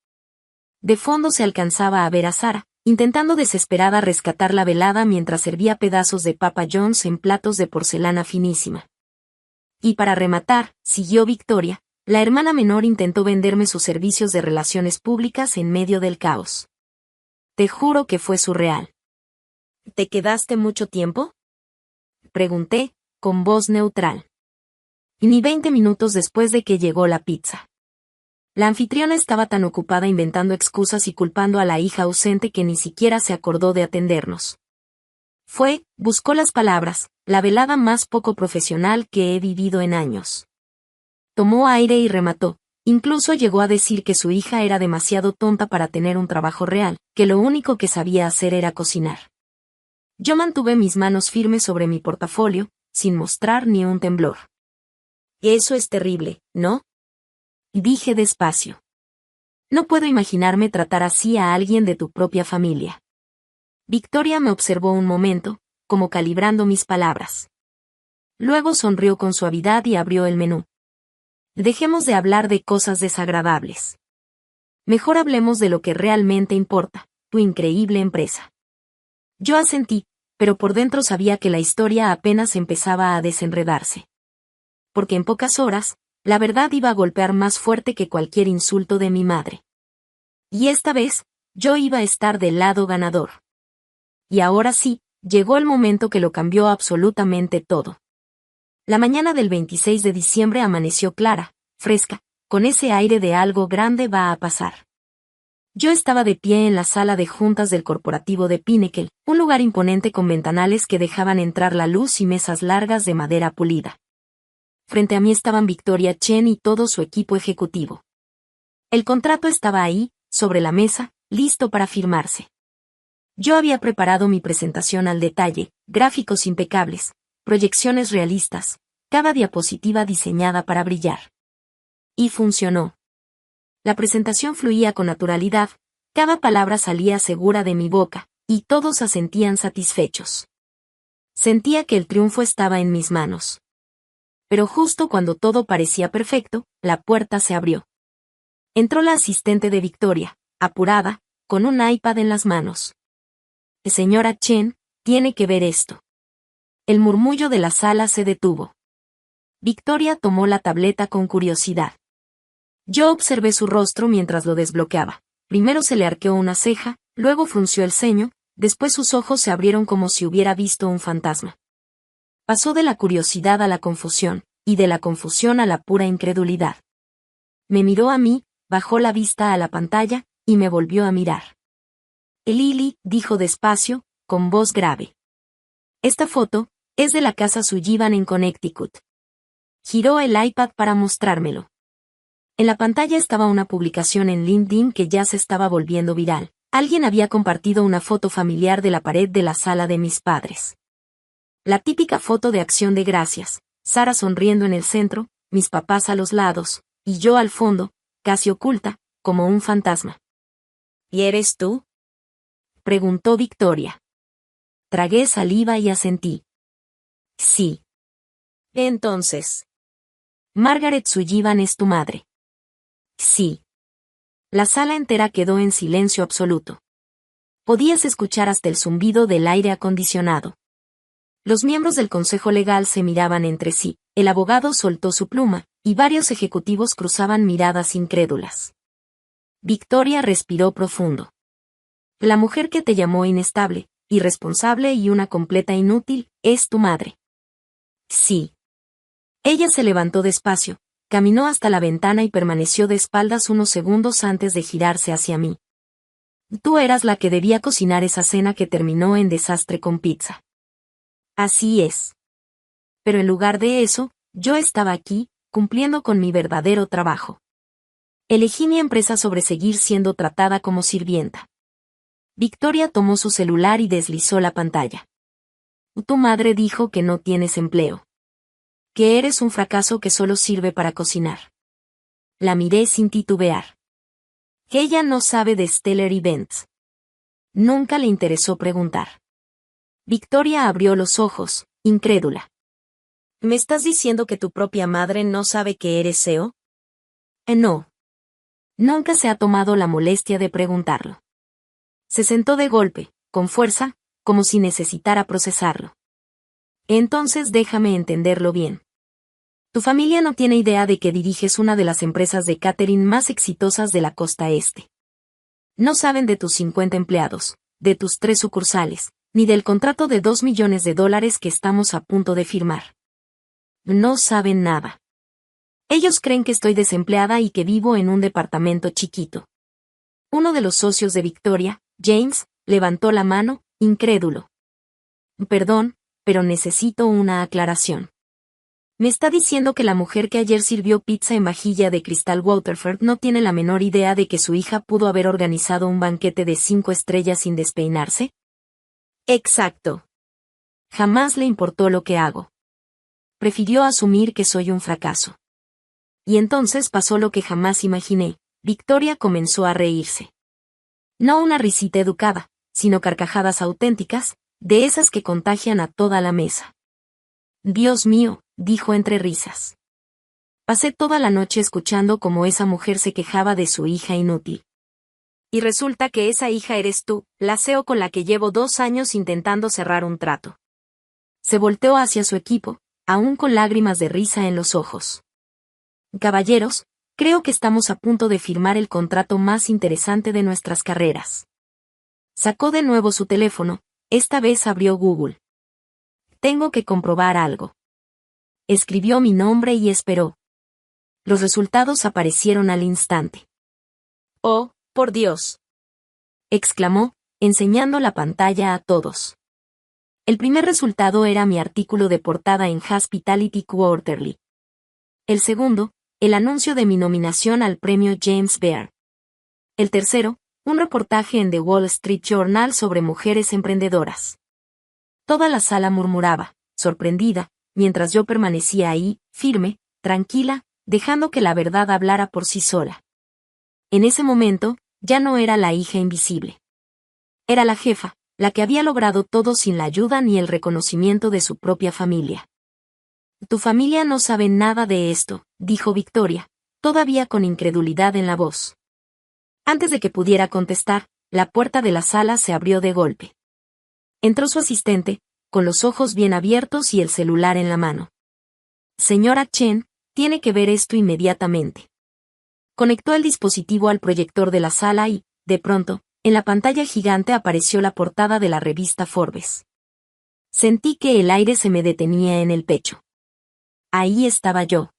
De fondo se alcanzaba a ver a Sara, intentando desesperada rescatar la velada mientras servía pedazos de Papa John's en platos de porcelana finísima. Y para rematar, siguió Victoria, la hermana menor intentó venderme sus servicios de relaciones públicas en medio del caos. Te juro que fue surreal. ¿Te quedaste mucho tiempo?, pregunté, con voz neutral. Y ni 20 minutos después de que llegó la pizza. La anfitriona estaba tan ocupada inventando excusas y culpando a la hija ausente que ni siquiera se acordó de atendernos. Buscó las palabras, la velada más poco profesional que he vivido en años. Tomó aire y remató. Incluso llegó a decir que su hija era demasiado tonta para tener un trabajo real, que lo único que sabía hacer era cocinar. Yo mantuve mis manos firmes sobre mi portafolio, sin mostrar ni un temblor. Eso es terrible, ¿no?, dije despacio. No puedo imaginarme tratar así a alguien de tu propia familia. Victoria me observó un momento, como calibrando mis palabras. Luego sonrió con suavidad y abrió el menú. Dejemos de hablar de cosas desagradables. Mejor hablemos de lo que realmente importa, tu increíble empresa. Yo asentí, pero por dentro sabía que la historia apenas empezaba a desenredarse. Porque en pocas horas, la verdad iba a golpear más fuerte que cualquier insulto de mi madre. Y esta vez, yo iba a estar del lado ganador. Y ahora sí, llegó el momento que lo cambió absolutamente todo. La mañana del 26 de diciembre amaneció clara, fresca, con ese aire de algo grande va a pasar. Yo estaba de pie en la sala de juntas del corporativo de Pinnacle, un lugar imponente con ventanales que dejaban entrar la luz y mesas largas de madera pulida. Frente a mí estaban Victoria Chen y todo su equipo ejecutivo. El contrato estaba ahí, sobre la mesa, listo para firmarse. Yo había preparado mi presentación al detalle, gráficos impecables, proyecciones realistas, cada diapositiva diseñada para brillar. Y funcionó. La presentación fluía con naturalidad, cada palabra salía segura de mi boca, y todos asentían satisfechos. Sentía que el triunfo estaba en mis manos. Pero justo cuando todo parecía perfecto, la puerta se abrió. Entró la asistente de Victoria, apurada, con un iPad en las manos. Señora Chen, tiene que ver esto. El murmullo de la sala se detuvo. Victoria tomó la tableta con curiosidad. Yo observé su rostro mientras lo desbloqueaba. Primero se le arqueó una ceja, luego frunció el ceño, después sus ojos se abrieron como si hubiera visto un fantasma. Pasó de la curiosidad a la confusión, y de la confusión a la pura incredulidad. Me miró a mí, bajó la vista a la pantalla, y me volvió a mirar. Lily, dijo despacio, con voz grave. Esta foto, es de la casa Sullivan en Connecticut. Giró el iPad para mostrármelo. En la pantalla estaba una publicación en LinkedIn que ya se estaba volviendo viral. Alguien había compartido una foto familiar de la pared de la sala de mis padres. La típica foto de acción de gracias, Sara sonriendo en el centro, mis papás a los lados, y yo al fondo, casi oculta, como un fantasma. ¿Y eres tú?, preguntó Victoria. Tragué saliva y asentí. Sí. Entonces, Margaret Sullivan es tu madre. Sí. La sala entera quedó en silencio absoluto. Podías escuchar hasta el zumbido del aire acondicionado. Los miembros del consejo legal se miraban entre sí, el abogado soltó su pluma, y varios ejecutivos cruzaban miradas incrédulas. Victoria respiró profundo. La mujer que te llamó inestable, irresponsable y una completa inútil, es tu madre. Sí. Ella se levantó despacio, caminó hasta la ventana y permaneció de espaldas unos segundos antes de girarse hacia mí. Tú eras la que debía cocinar esa cena que terminó en desastre con pizza. Así es. Pero en lugar de eso, yo estaba aquí, cumpliendo con mi verdadero trabajo. Elegí mi empresa sobre seguir siendo tratada como sirvienta. Victoria tomó su celular y deslizó la pantalla. Tu madre dijo que no tienes empleo. Que eres un fracaso que solo sirve para cocinar. La miré sin titubear. Que ella no sabe de Stellar Events. Nunca le interesó preguntar. Victoria abrió los ojos, incrédula. ¿Me estás diciendo que tu propia madre no sabe que eres CEO? No. Nunca se ha tomado la molestia de preguntarlo. Se sentó de golpe, con fuerza, como si necesitara procesarlo. Entonces déjame entenderlo bien. Tu familia no tiene idea de que diriges una de las empresas de catering más exitosas de la costa este. No saben de tus 50 empleados, de tus 3 sucursales, ni del contrato de $2 millones que estamos a punto de firmar. No saben nada. Ellos creen que estoy desempleada y que vivo en un departamento chiquito. Uno de los socios de Victoria, James, levantó la mano, incrédulo. Perdón, pero necesito una aclaración. Me está diciendo que la mujer que ayer sirvió pizza en vajilla de cristal Waterford no tiene la menor idea de que su hija pudo haber organizado un banquete de 5 estrellas sin despeinarse. Exacto. Jamás le importó lo que hago. Prefirió asumir que soy un fracaso. Y entonces pasó lo que jamás imaginé. Victoria comenzó a reírse. No una risita educada, sino carcajadas auténticas, de esas que contagian a toda la mesa. Dios mío, dijo entre risas. Pasé toda la noche escuchando cómo esa mujer se quejaba de su hija inútil. Y resulta que esa hija eres tú, la CEO con la que llevo 2 años intentando cerrar un trato. Se volteó hacia su equipo, aún con lágrimas de risa en los ojos. Caballeros, creo que estamos a punto de firmar el contrato más interesante de nuestras carreras. Sacó de nuevo su teléfono, esta vez abrió Google. Tengo que comprobar algo. Escribió mi nombre y esperó. Los resultados aparecieron al instante. ¡Oh, por Dios!, exclamó, enseñando la pantalla a todos. El primer resultado era mi artículo de portada en Hospitality Quarterly. El segundo, el anuncio de mi nominación al premio James Beard. El tercero, un reportaje en The Wall Street Journal sobre mujeres emprendedoras. Toda la sala murmuraba, sorprendida, mientras yo permanecía ahí, firme, tranquila, dejando que la verdad hablara por sí sola. En ese momento, ya no era la hija invisible. Era la jefa, la que había logrado todo sin la ayuda ni el reconocimiento de su propia familia. Tu familia no sabe nada de esto, dijo Victoria, todavía con incredulidad en la voz. Antes de que pudiera contestar, la puerta de la sala se abrió de golpe. Entró su asistente, con los ojos bien abiertos y el celular en la mano. Señora Chen, tiene que ver esto inmediatamente. Conectó el dispositivo al proyector de la sala y, de pronto, en la pantalla gigante apareció la portada de la revista Forbes. Sentí que el aire se me detenía en el pecho. Ahí estaba yo.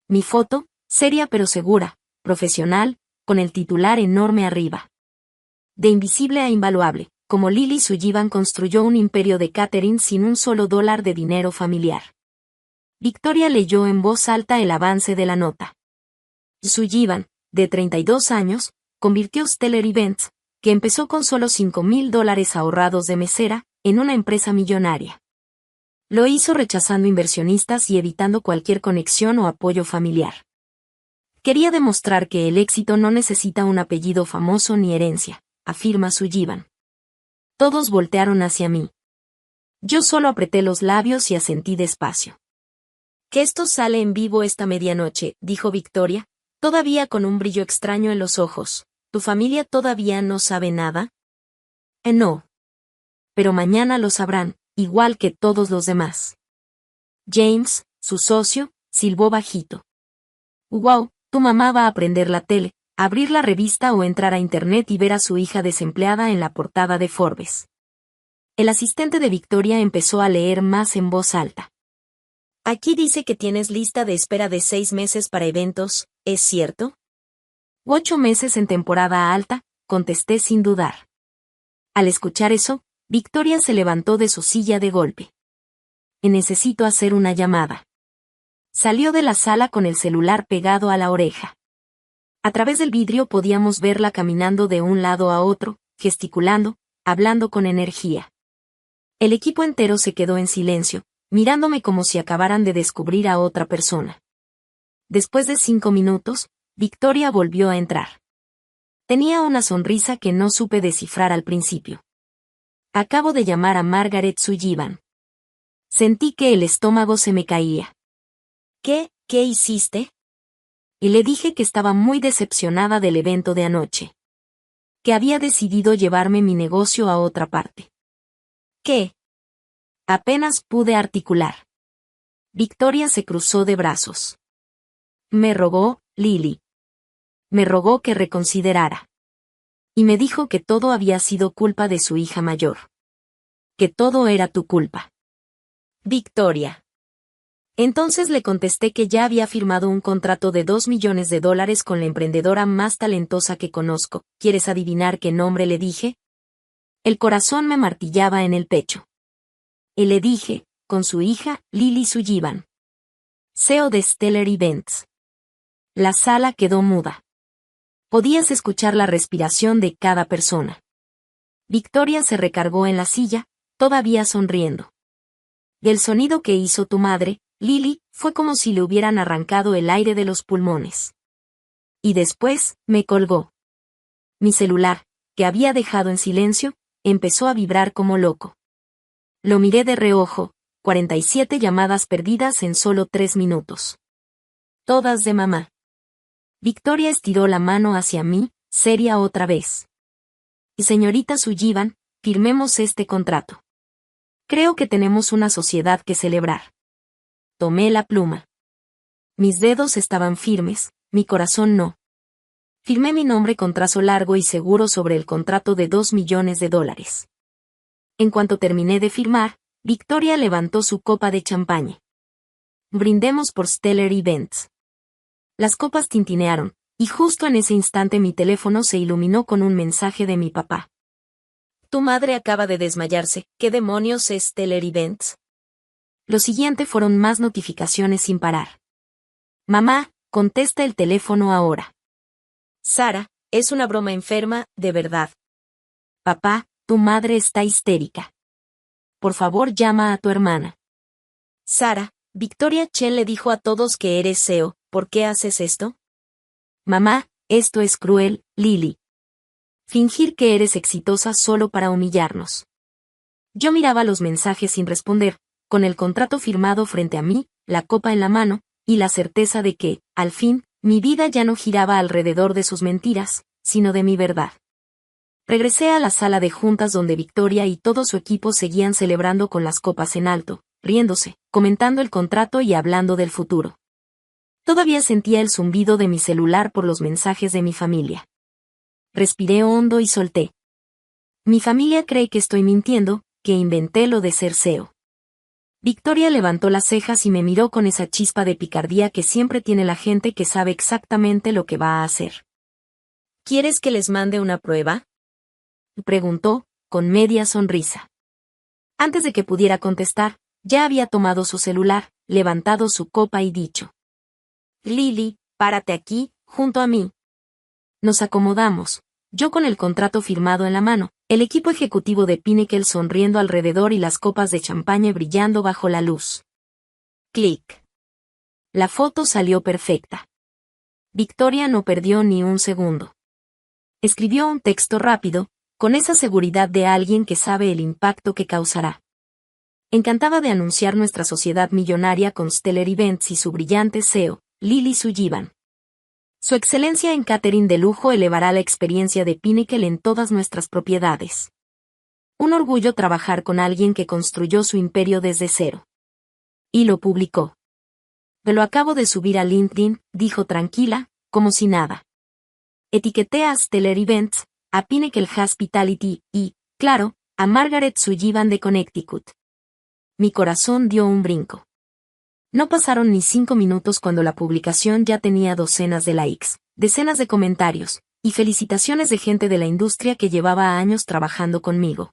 Mi foto, seria pero segura, profesional, con el titular enorme arriba. De invisible a invaluable, como Lily Sullivan construyó un imperio de catering sin un solo dólar de dinero familiar. Victoria leyó en voz alta el avance de la nota. Sullivan, de 32 años, convirtió Stellar Events, que empezó con solo $5,000 ahorrados de mesera, en una empresa millonaria. Lo hizo rechazando inversionistas y evitando cualquier conexión o apoyo familiar. Quería demostrar que el éxito no necesita un apellido famoso ni herencia, afirma Sullivan. Todos voltearon hacia mí. Yo solo apreté los labios y asentí despacio. Que esto sale en vivo esta medianoche, dijo Victoria, todavía con un brillo extraño en los ojos. ¿Tu familia todavía no sabe nada? No. Pero mañana lo sabrán, igual que todos los demás. James, su socio, silbó bajito. Wow, tu mamá va a prender la tele, abrir la revista o entrar a internet y ver a su hija desempleada en la portada de Forbes. El asistente de Victoria empezó a leer más en voz alta. Aquí dice que tienes lista de espera de 6 meses para eventos, ¿es cierto? 8 meses en temporada alta, contesté sin dudar. Al escuchar eso, Victoria se levantó de su silla de golpe. Necesito hacer una llamada. Salió de la sala con el celular pegado a la oreja. A través del vidrio podíamos verla caminando de un lado a otro, gesticulando, hablando con energía. El equipo entero se quedó en silencio, mirándome como si acabaran de descubrir a otra persona. Después de 5 minutos, Victoria volvió a entrar. Tenía una sonrisa que no supe descifrar al principio. Acabo de llamar a Margaret Sullivan. Sentí que el estómago se me caía. ¿Qué hiciste? Y le dije que estaba muy decepcionada del evento de anoche. Que había decidido llevarme mi negocio a otra parte. ¿Qué? Apenas pude articular. Victoria se cruzó de brazos. Me rogó, Lily. Me rogó que reconsiderara. Y me dijo que todo había sido culpa de su hija mayor. Que todo era tu culpa. Victoria. Entonces le contesté que ya había firmado un contrato de $2 millones con la emprendedora más talentosa que conozco. ¿Quieres adivinar qué nombre le dije? El corazón me martillaba en el pecho. Y le dije, con su hija, Lily Sullivan. CEO de Stellar Events. La sala quedó muda. Podías escuchar la respiración de cada persona. Victoria se recargó en la silla, todavía sonriendo. Y el sonido que hizo tu madre, Lily, fue como si le hubieran arrancado el aire de los pulmones. Y después, me colgó. Mi celular, que había dejado en silencio, empezó a vibrar como loco. Lo miré de reojo, 47 llamadas perdidas en solo 3 minutos. Todas de mamá. Victoria estiró la mano hacia mí, seria otra vez. Y señorita Sullivan, firmemos este contrato. Creo que tenemos una sociedad que celebrar. Tomé la pluma. Mis dedos estaban firmes, mi corazón no. Firmé mi nombre con trazo largo y seguro sobre el contrato de $2 millones. En cuanto terminé de firmar, Victoria levantó su copa de champaña. Brindemos por Stellar Events. Las copas tintinearon, y justo en ese instante mi teléfono se iluminó con un mensaje de mi papá. Tu madre acaba de desmayarse. ¿Qué demonios es Stellar Events? Lo siguiente fueron más notificaciones sin parar. Mamá, contesta el teléfono ahora. Sara, es una broma enferma, de verdad. Papá, tu madre está histérica. Por favor llama a tu hermana. Sara, Victoria Chell le dijo a todos que eres CEO, ¿por qué haces esto? Mamá, esto es cruel, Lily. Fingir que eres exitosa solo para humillarnos. Yo miraba los mensajes sin responder, con el contrato firmado frente a mí, la copa en la mano, y la certeza de que, al fin, mi vida ya no giraba alrededor de sus mentiras, sino de mi verdad. Regresé a la sala de juntas donde Victoria y todo su equipo seguían celebrando con las copas en alto, riéndose, comentando el contrato y hablando del futuro. Todavía sentía el zumbido de mi celular por los mensajes de mi familia. Respiré hondo y solté. Mi familia cree que estoy mintiendo, que inventé lo de ser CEO. Victoria levantó las cejas y me miró con esa chispa de picardía que siempre tiene la gente que sabe exactamente lo que va a hacer. ¿Quieres que les mande una prueba? Preguntó, con media sonrisa. Antes de que pudiera contestar, ya había tomado su celular, levantado su copa y dicho. Lily, párate aquí, junto a mí. Nos acomodamos, yo con el contrato firmado en la mano, el equipo ejecutivo de Pinnacle sonriendo alrededor y las copas de champaña brillando bajo la luz. Clic. La foto salió perfecta. Victoria no perdió ni un segundo. Escribió un texto rápido, con esa seguridad de alguien que sabe el impacto que causará. Encantada de anunciar nuestra sociedad millonaria con Stellar Events y su brillante CEO, Lily Sullivan. Su excelencia en catering de lujo elevará la experiencia de Pinnacle en todas nuestras propiedades. Un orgullo trabajar con alguien que construyó su imperio desde cero. Y lo publicó. Me lo acabo de subir a LinkedIn, dijo tranquila, como si nada. Etiqueté a Stellar Events, a Pinnacle Hospitality y, claro, a Margaret Sullivan de Connecticut. Mi corazón dio un brinco. No pasaron ni 5 minutos cuando la publicación ya tenía docenas de likes, decenas de comentarios, Y felicitaciones de gente de la industria que llevaba años trabajando conmigo.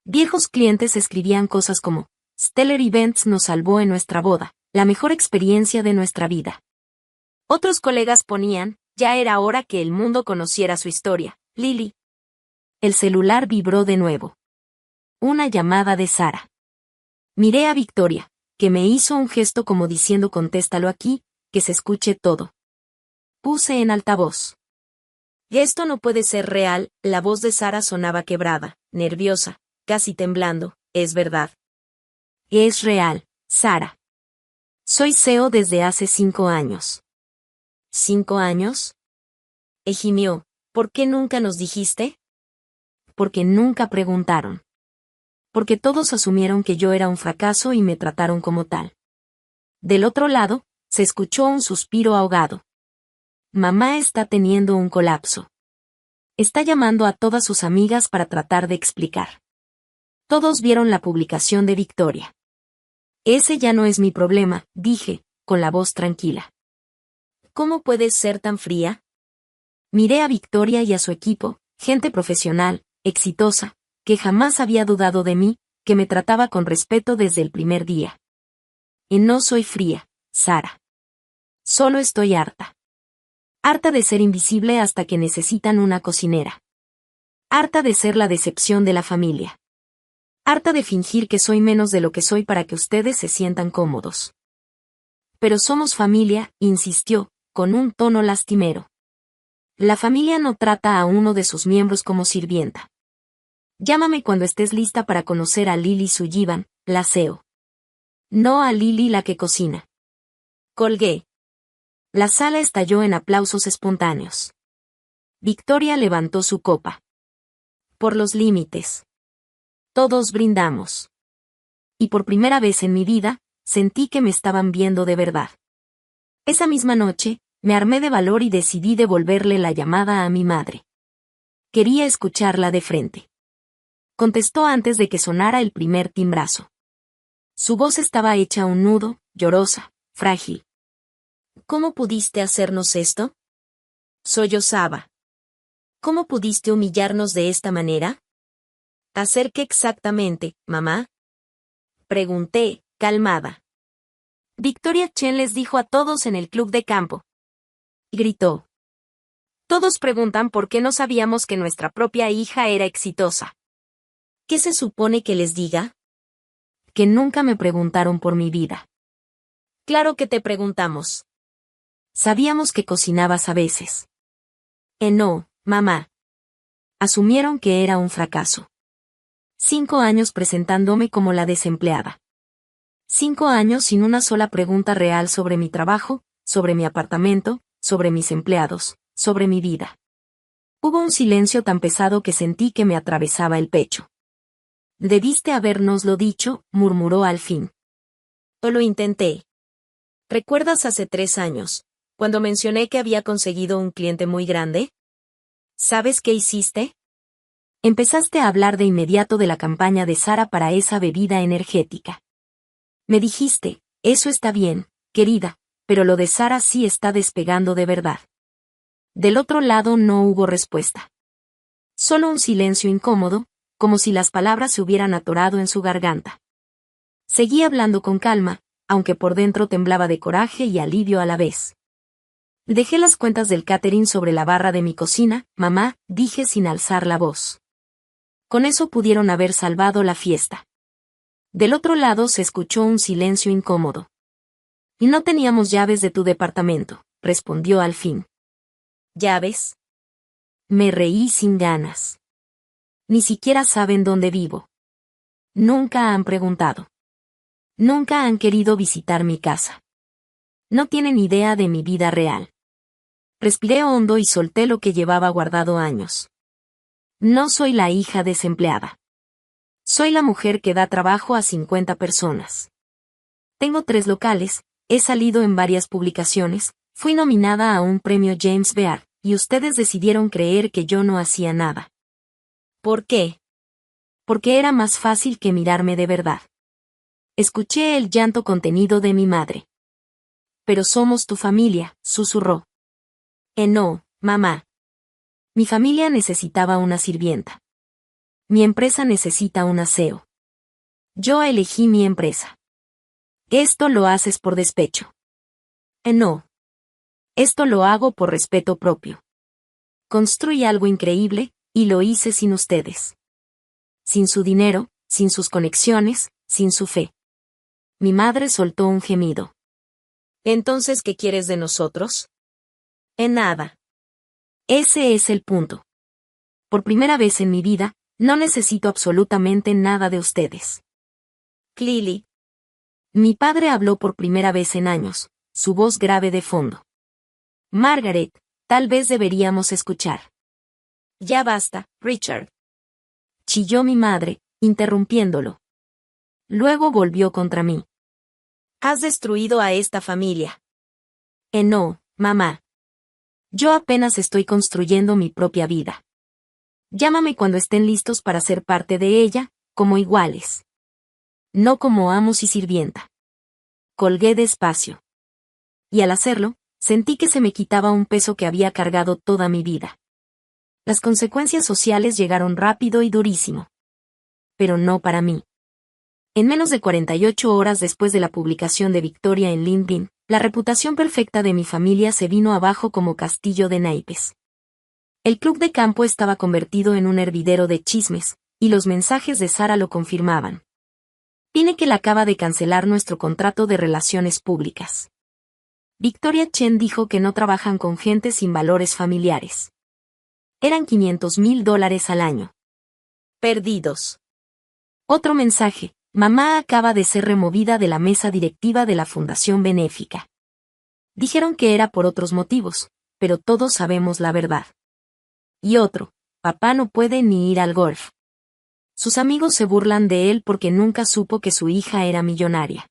Viejos clientes escribían cosas como, Stellar Events nos salvó en nuestra boda, la mejor experiencia de nuestra vida. Otros colegas ponían, ya era hora que el mundo conociera su historia, Lily. El celular vibró de nuevo. Una llamada de Sara. Miré a Victoria, que me hizo un gesto como diciendo contéstalo aquí, que se escuche todo. Puse en altavoz. Esto no puede ser real, la voz de Sara sonaba quebrada, nerviosa, casi temblando, es verdad. Es real, Sara. Soy CEO desde hace 5 años. ¿5 años? Gimió, ¿por qué nunca nos dijiste? Porque nunca preguntaron. Porque todos asumieron que yo era un fracaso y me trataron como tal. Del otro lado, se escuchó un suspiro ahogado. Mamá está teniendo un colapso. Está llamando a todas sus amigas para tratar de explicar. Todos vieron la publicación de Victoria. Ese ya no es mi problema, dije, con la voz tranquila. ¿Cómo puedes ser tan fría? Miré a Victoria y a su equipo, gente profesional, exitosa, que jamás había dudado de mí, que me trataba con respeto desde el primer día. Y no soy fría, Sara. Solo estoy harta. Harta de ser invisible hasta que necesitan una cocinera. Harta de ser la decepción de la familia. Harta de fingir que soy menos de lo que soy para que ustedes se sientan cómodos. Pero somos familia, insistió, con un tono lastimero. La familia no trata a uno de sus miembros como sirvienta. Llámame cuando estés lista para conocer a Lily Sullivan, la CEO. No a Lily la que cocina. Colgué. La sala estalló en aplausos espontáneos. Victoria levantó su copa. Por los límites. Todos brindamos. Y por primera vez en mi vida, sentí que me estaban viendo de verdad. Esa misma noche, me armé de valor y decidí devolverle la llamada a mi madre. Quería escucharla de frente. Contestó antes de que sonara el primer timbrazo. Su voz estaba hecha un nudo, llorosa, frágil. ¿Cómo pudiste hacernos esto? Sollozaba. ¿Cómo pudiste humillarnos de esta manera? ¿Hacer qué exactamente, mamá? Pregunté, calmada. Victoria Chen les dijo a todos en el club de campo. Gritó. Todos preguntan por qué no sabíamos que nuestra propia hija era exitosa. ¿Qué se supone que les diga? Que nunca me preguntaron por mi vida. Claro que te preguntamos. Sabíamos que cocinabas a veces. No, mamá. Asumieron que era un fracaso. 5 años presentándome como la desempleada. 5 años sin una sola pregunta real sobre mi trabajo, sobre mi apartamento, sobre mis empleados, sobre mi vida. Hubo un silencio tan pesado que sentí que me atravesaba el pecho. Debiste habérnoslo dicho, murmuró al fin. O lo intenté. ¿Recuerdas hace 3 años, cuando mencioné que había conseguido un cliente muy grande? ¿Sabes qué hiciste? Empezaste a hablar de inmediato de la campaña de Sara para esa bebida energética. Me dijiste, eso está bien, querida, pero lo de Sara sí está despegando de verdad. Del otro lado no hubo respuesta. Solo un silencio incómodo, como si las palabras se hubieran atorado en su garganta. Seguí hablando con calma, aunque por dentro temblaba de coraje y alivio a la vez. Dejé las cuentas del catering sobre la barra de mi cocina, mamá, dije sin alzar la voz. Con eso pudieron haber salvado la fiesta. Del otro lado se escuchó un silencio incómodo. Y no teníamos llaves de tu departamento, respondió al fin. ¿Llaves? Me reí sin ganas. Ni siquiera saben dónde vivo. Nunca han preguntado. Nunca han querido visitar mi casa. No tienen idea de mi vida real. Respiré hondo y solté lo que llevaba guardado años. No soy la hija desempleada. Soy la mujer que da trabajo a 50 personas. Tengo 3 locales, he salido en varias publicaciones, fui nominada a un premio James Beard, y ustedes decidieron creer que yo no hacía nada. ¿Por qué? Porque era más fácil que mirarme de verdad. Escuché el llanto contenido de mi madre. Pero somos tu familia, susurró. No, mamá. Mi familia necesitaba una sirvienta. Mi empresa necesita un aseo. Yo elegí mi empresa. Esto lo haces por despecho. No. Esto lo hago por respeto propio. Construí algo increíble, y lo hice sin ustedes. Sin su dinero, sin sus conexiones, sin su fe. Mi madre soltó un gemido. ¿Entonces qué quieres de nosotros? En nada. Ese es el punto. Por primera vez en mi vida, no necesito absolutamente nada de ustedes. Lily. Mi padre habló por primera vez en años, su voz grave de fondo. Margaret, tal vez deberíamos escuchar. Ya basta, Richard. Chilló mi madre, interrumpiéndolo. Luego volvió contra mí. Has destruido a esta familia. No, mamá. Yo apenas estoy construyendo mi propia vida. Llámame cuando estén listos para ser parte de ella, como iguales. No como amos y sirvienta. Colgué despacio. Y al hacerlo, sentí que se me quitaba un peso que había cargado toda mi vida. Las consecuencias sociales llegaron rápido y durísimo. Pero no para mí. En menos de 48 horas después de la publicación de Victoria en LinkedIn, la reputación perfecta de mi familia se vino abajo como castillo de naipes. El club de campo estaba convertido en un hervidero de chismes, y los mensajes de Sara lo confirmaban. Pinnacle acaba de cancelar nuestro contrato de relaciones públicas. Victoria Chen dijo que no trabajan con gente sin valores familiares. Eran $500,000 al año. Perdidos. Otro mensaje: mamá acaba de ser removida de la mesa directiva de la Fundación Benéfica. Dijeron que era por otros motivos, pero todos sabemos la verdad. Y otro: papá no puede ni ir al golf. Sus amigos se burlan de él porque nunca supo que su hija era millonaria.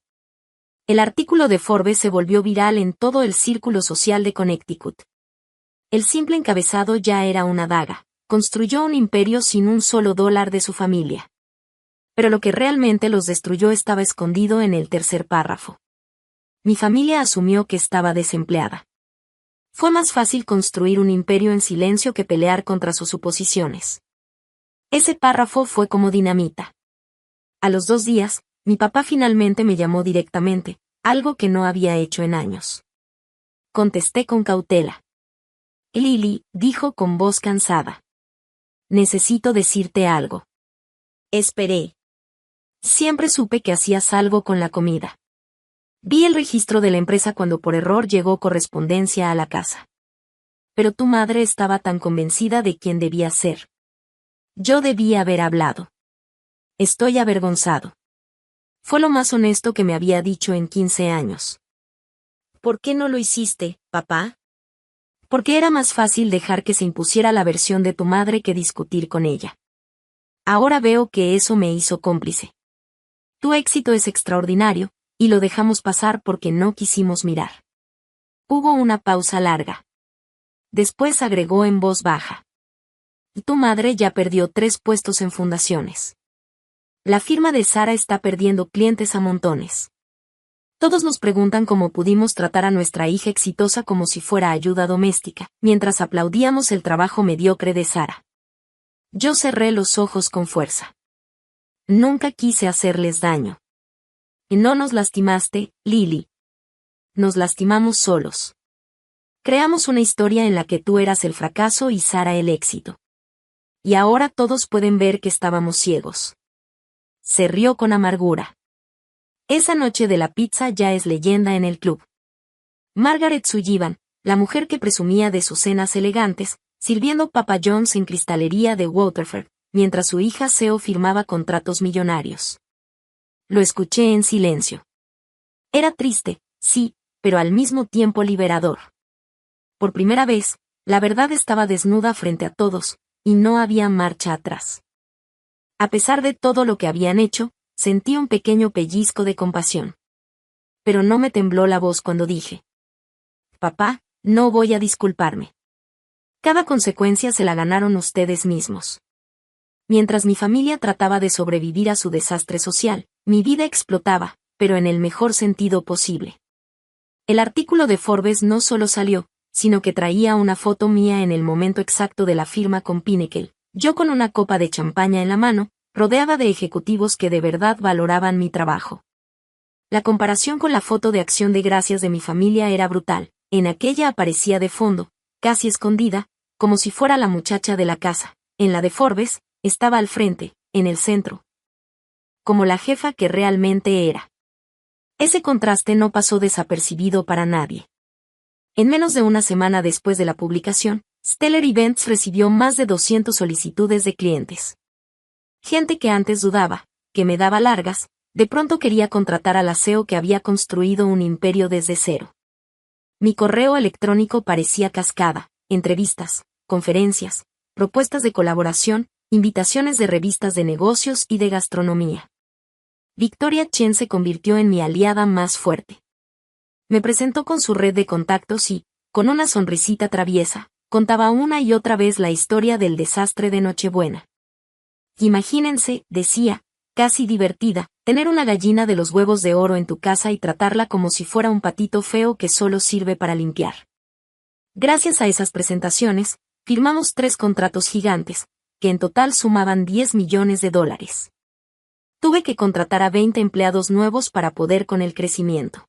El artículo de Forbes se volvió viral en todo el círculo social de Connecticut. El simple encabezado ya era una daga: construyó un imperio sin un solo dólar de su familia. Pero lo que realmente los destruyó estaba escondido en el tercer párrafo. Mi familia asumió que estaba desempleada. Fue más fácil construir un imperio en silencio que pelear contra sus suposiciones. Ese párrafo fue como dinamita. A los 2 días, mi papá finalmente me llamó directamente, algo que no había hecho en años. Contesté con cautela. Lily, dijo con voz cansada. Necesito decirte algo. Esperé. Siempre supe que hacías algo con la comida. Vi el registro de la empresa cuando por error llegó correspondencia a la casa. Pero tu madre estaba tan convencida de quién debía ser. Yo debía haber hablado. Estoy avergonzado. Fue lo más honesto que me había dicho en 15 años. ¿Por qué no lo hiciste, papá? Porque era más fácil dejar que se impusiera la versión de tu madre que discutir con ella. Ahora veo que eso me hizo cómplice. Tu éxito es extraordinario, y lo dejamos pasar porque no quisimos mirar. Hubo una pausa larga. Después agregó en voz baja. Tu madre ya perdió 3 puestos en fundaciones. La firma de Sara está perdiendo clientes a montones. Todos nos preguntan cómo pudimos tratar a nuestra hija exitosa como si fuera ayuda doméstica, mientras aplaudíamos el trabajo mediocre de Sara. Yo cerré los ojos con fuerza. Nunca quise hacerles daño. Y no nos lastimaste, Lily. Nos lastimamos solos. Creamos una historia en la que tú eras el fracaso y Sara el éxito. Y ahora todos pueden ver que estábamos ciegos. Se rió con amargura. Esa noche de la pizza ya es leyenda en el club. Margaret Sullivan, la mujer que presumía de sus cenas elegantes, sirviendo Papa John's en cristalería de Waterford, mientras su hija Seo firmaba contratos millonarios. Lo escuché en silencio. Era triste, sí, pero al mismo tiempo liberador. Por primera vez, la verdad estaba desnuda frente a todos, y no había marcha atrás. A pesar de todo lo que habían hecho, sentí un pequeño pellizco de compasión. Pero no me tembló la voz cuando dije: papá, no voy a disculparme. Cada consecuencia se la ganaron ustedes mismos. Mientras mi familia trataba de sobrevivir a su desastre social, mi vida explotaba, pero en el mejor sentido posible. El artículo de Forbes no solo salió, sino que traía una foto mía en el momento exacto de la firma con Pinnacle, yo con una copa de champaña en la mano, rodeada de ejecutivos que de verdad valoraban mi trabajo. La comparación con la foto de acción de gracias de mi familia era brutal. En aquella aparecía de fondo, casi escondida, como si fuera la muchacha de la casa. En la de Forbes, estaba al frente, en el centro. Como la jefa que realmente era. Ese contraste no pasó desapercibido para nadie. En menos de una semana después de la publicación, Stellar Events recibió más de 200 solicitudes de clientes. Gente que antes dudaba, que me daba largas, de pronto quería contratar al CEO que había construido un imperio desde cero. Mi correo electrónico parecía cascada, entrevistas, conferencias, propuestas de colaboración, invitaciones de revistas de negocios y de gastronomía. Victoria Chen se convirtió en mi aliada más fuerte. Me presentó con su red de contactos y, con una sonrisita traviesa, contaba una y otra vez la historia del desastre de Nochebuena. Imagínense, decía, casi divertida, tener una gallina de los huevos de oro en tu casa y tratarla como si fuera un patito feo que solo sirve para limpiar. Gracias a esas presentaciones, firmamos 3 contratos gigantes, que en total sumaban $10 millones. Tuve que contratar a 20 empleados nuevos para poder con el crecimiento.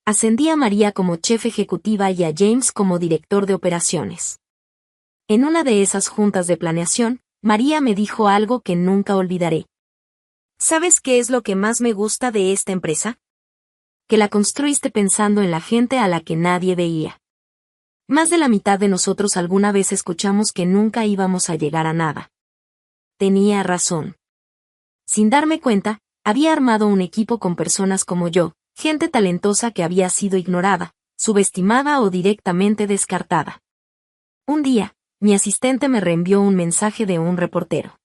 Ascendí a María como chef ejecutiva y a James como director de operaciones. En una de esas juntas de planeación, María me dijo algo que nunca olvidaré. ¿Sabes qué es lo que más me gusta de esta empresa? Que la construiste pensando en la gente a la que nadie veía. Más de la mitad de nosotros alguna vez escuchamos que nunca íbamos a llegar a nada. Tenía razón. Sin darme cuenta, había armado un equipo con personas como yo, gente talentosa que había sido ignorada, subestimada o directamente descartada. Un día, mi asistente me reenvió un mensaje de un reportero.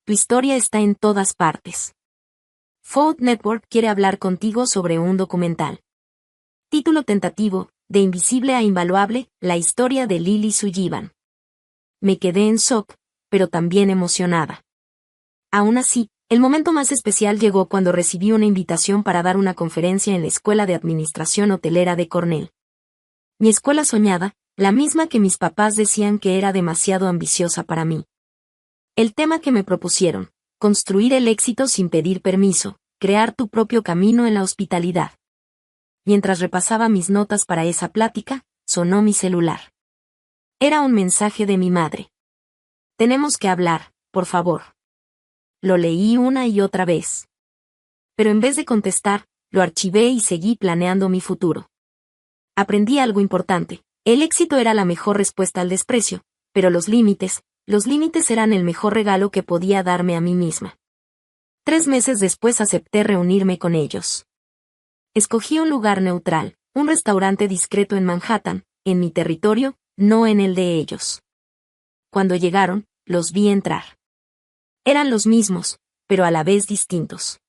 Tu historia está en todas partes. Food Network quiere hablar contigo sobre un documental. Título tentativo, De invisible a invaluable, la historia de Lily Sullivan. Me quedé en shock, pero también emocionada. Aún así, el momento más especial llegó cuando recibí una invitación para dar una conferencia en la Escuela de Administración Hotelera de Cornell. Mi escuela soñada, la misma que mis papás decían que era demasiado ambiciosa para mí. El tema que me propusieron, construir el éxito sin pedir permiso, crear tu propio camino en la hospitalidad. Mientras repasaba mis notas para esa plática, sonó mi celular. Era un mensaje de mi madre. Tenemos que hablar, por favor. Lo leí una y otra vez. Pero en vez de contestar, lo archivé y seguí planeando mi futuro. Aprendí algo importante. El éxito era la mejor respuesta al desprecio, pero los límites eran el mejor regalo que podía darme a mí misma. 3 meses después acepté reunirme con ellos. Escogí un lugar neutral, un restaurante discreto en Manhattan, en mi territorio, no en el de ellos. Cuando llegaron, los vi entrar. Eran los mismos, pero a la vez distintos.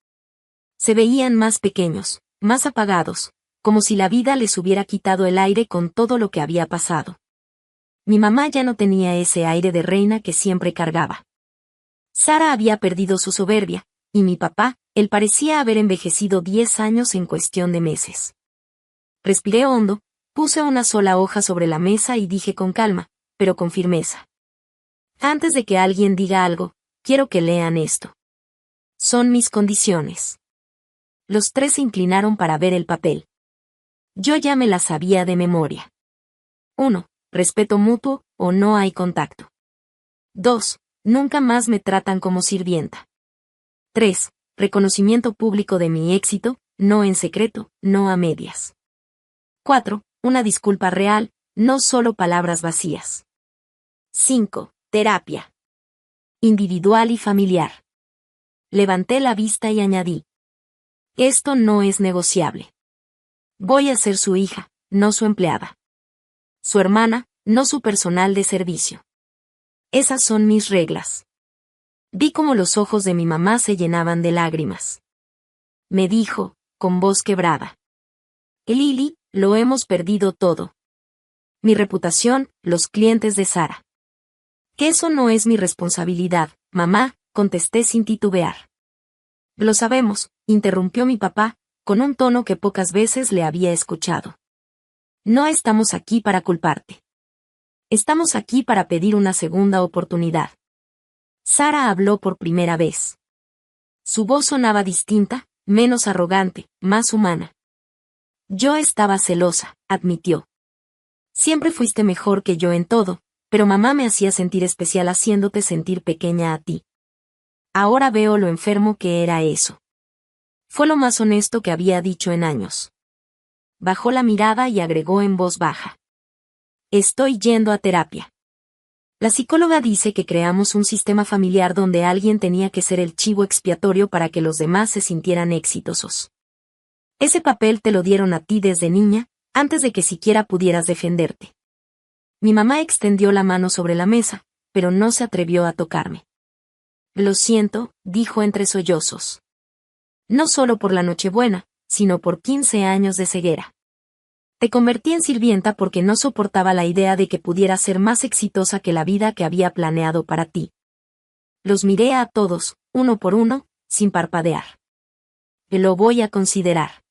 Se veían más pequeños, más apagados, como si la vida les hubiera quitado el aire con todo lo que había pasado. Mi mamá ya no tenía ese aire de reina que siempre cargaba. Sara había perdido su soberbia, y mi papá, él parecía haber envejecido 10 años en cuestión de meses. Respiré hondo, puse una sola hoja sobre la mesa y dije con calma, pero con firmeza. Antes de que alguien diga algo, quiero que lean esto. Son mis condiciones. Los 3 se inclinaron para ver el papel. Yo ya me las sabía de memoria. 1. Respeto mutuo, o no hay contacto. 2. Nunca más me tratan como sirvienta. 3. Reconocimiento público de mi éxito, no en secreto, no a medias. 4. Una disculpa real, no solo palabras vacías. 5. Terapia. Individual y familiar. Levanté la vista y añadí. Esto no es negociable. Voy a ser su hija, no su empleada. Su hermana, no su personal de servicio. Esas son mis reglas. Vi cómo los ojos de mi mamá se llenaban de lágrimas. Me dijo, con voz quebrada. Lily, lo hemos perdido todo. Mi reputación, los clientes de Sara. Que eso no es mi responsabilidad, mamá, contesté sin titubear. Lo sabemos, interrumpió mi papá, con un tono que pocas veces le había escuchado. No estamos aquí para culparte. Estamos aquí para pedir una segunda oportunidad. Sara habló por primera vez. Su voz sonaba distinta, menos arrogante, más humana. Yo estaba celosa, admitió. Siempre fuiste mejor que yo en todo, pero mamá me hacía sentir especial haciéndote sentir pequeña a ti. Ahora veo lo enfermo que era eso. Fue lo más honesto que había dicho en años. Bajó la mirada y agregó en voz baja. Estoy yendo a terapia. La psicóloga dice que creamos un sistema familiar donde alguien tenía que ser el chivo expiatorio para que los demás se sintieran exitosos. Ese papel te lo dieron a ti desde niña, antes de que siquiera pudieras defenderte. Mi mamá extendió la mano sobre la mesa, pero no se atrevió a tocarme. Lo siento, dijo entre sollozos. No solo por la Nochebuena, sino por 15 años de ceguera. Te convertí en sirvienta porque no soportaba la idea de que pudiera ser más exitosa que la vida que había planeado para ti. Los miré a todos, uno por uno, sin parpadear. Lo voy a considerar.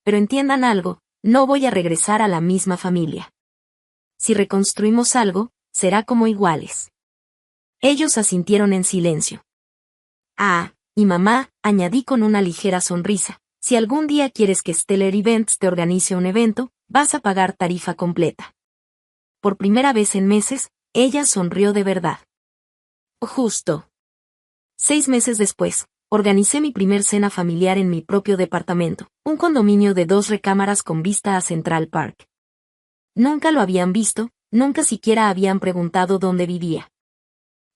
Pero entiendan algo, no voy a regresar a la misma familia. Si reconstruimos algo, será como iguales. Ellos asintieron en silencio. Ah, y mamá, añadí con una ligera sonrisa, si algún día quieres que Stellar Events te organice un evento, vas a pagar tarifa completa. Por primera vez en meses, ella sonrió de verdad. Justo. 6 meses después, organicé mi primer cena familiar en mi propio departamento, un condominio de 2 recámaras con vista a Central Park. Nunca lo habían visto, nunca siquiera habían preguntado dónde vivía.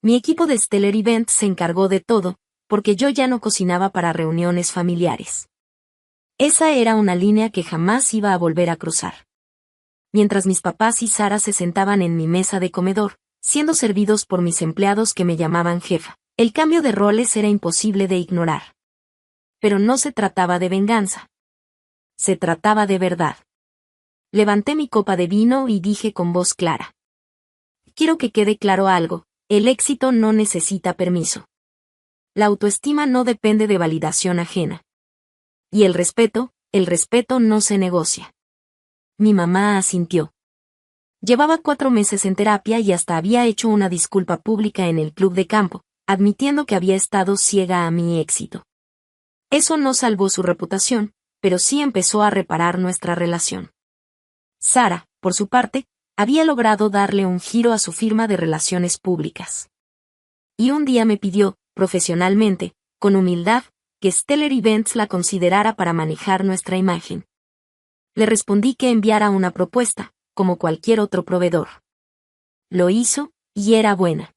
Mi equipo de Stellar Events se encargó de todo, porque yo ya no cocinaba para reuniones familiares. Esa era una línea que jamás iba a volver a cruzar. Mientras mis papás y Sara se sentaban en mi mesa de comedor, siendo servidos por mis empleados que me llamaban jefa, el cambio de roles era imposible de ignorar. Pero no se trataba de venganza. Se trataba de verdad. Levanté mi copa de vino y dije con voz clara. Quiero que quede claro algo, el éxito no necesita permiso. La autoestima no depende de validación ajena. Y el respeto no se negocia. Mi mamá asintió. Llevaba 4 meses en terapia y hasta había hecho una disculpa pública en el club de campo, admitiendo que había estado ciega a mi éxito. Eso no salvó su reputación, pero sí empezó a reparar nuestra relación. Sara, por su parte, había logrado darle un giro a su firma de relaciones públicas. Y un día me pidió, profesionalmente, con humildad, que Stellar Events la considerara para manejar nuestra imagen. Le respondí que enviara una propuesta, como cualquier otro proveedor. Lo hizo, y era buena.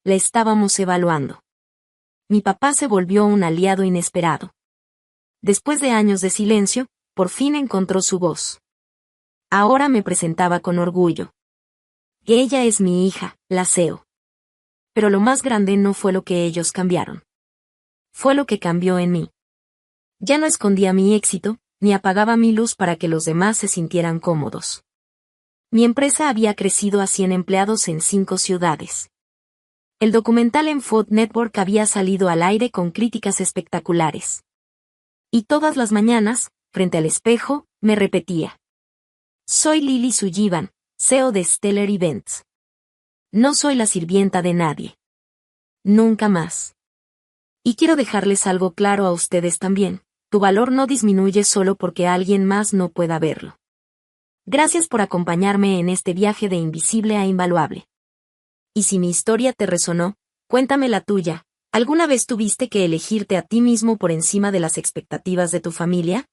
La estábamos evaluando. Mi papá se volvió un aliado inesperado. Después de años de silencio, por fin encontró su voz. Ahora me presentaba con orgullo. Ella es mi hija, la CEO. Pero lo más grande no fue lo que ellos cambiaron. Fue lo que cambió en mí. Ya no escondía mi éxito, ni apagaba mi luz para que los demás se sintieran cómodos. Mi empresa había crecido a 100 empleados en 5 ciudades. El documental en Food Network había salido al aire con críticas espectaculares. Y todas las mañanas, frente al espejo, me repetía. Soy Lily Sullivan, CEO de Stellar Events. No soy la sirvienta de nadie. Nunca más. Y quiero dejarles algo claro a ustedes también, tu valor no disminuye solo porque alguien más no pueda verlo. Gracias por acompañarme en este viaje de invisible a invaluable. Y si mi historia te resonó, cuéntame la tuya. ¿Alguna vez tuviste que elegirte a ti mismo por encima de las expectativas de tu familia?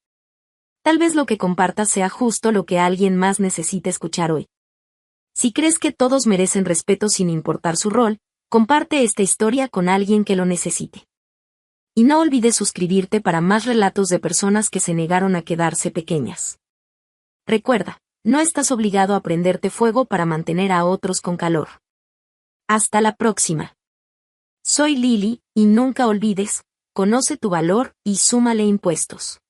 Tal vez lo que compartas sea justo lo que alguien más necesite escuchar hoy. Si crees que todos merecen respeto sin importar su rol, comparte esta historia con alguien que lo necesite. Y no olvides suscribirte para más relatos de personas que se negaron a quedarse pequeñas. Recuerda, no estás obligado a prenderte fuego para mantener a otros con calor. Hasta la próxima. Soy Lily, y nunca olvides, conoce tu valor y súmale impuestos.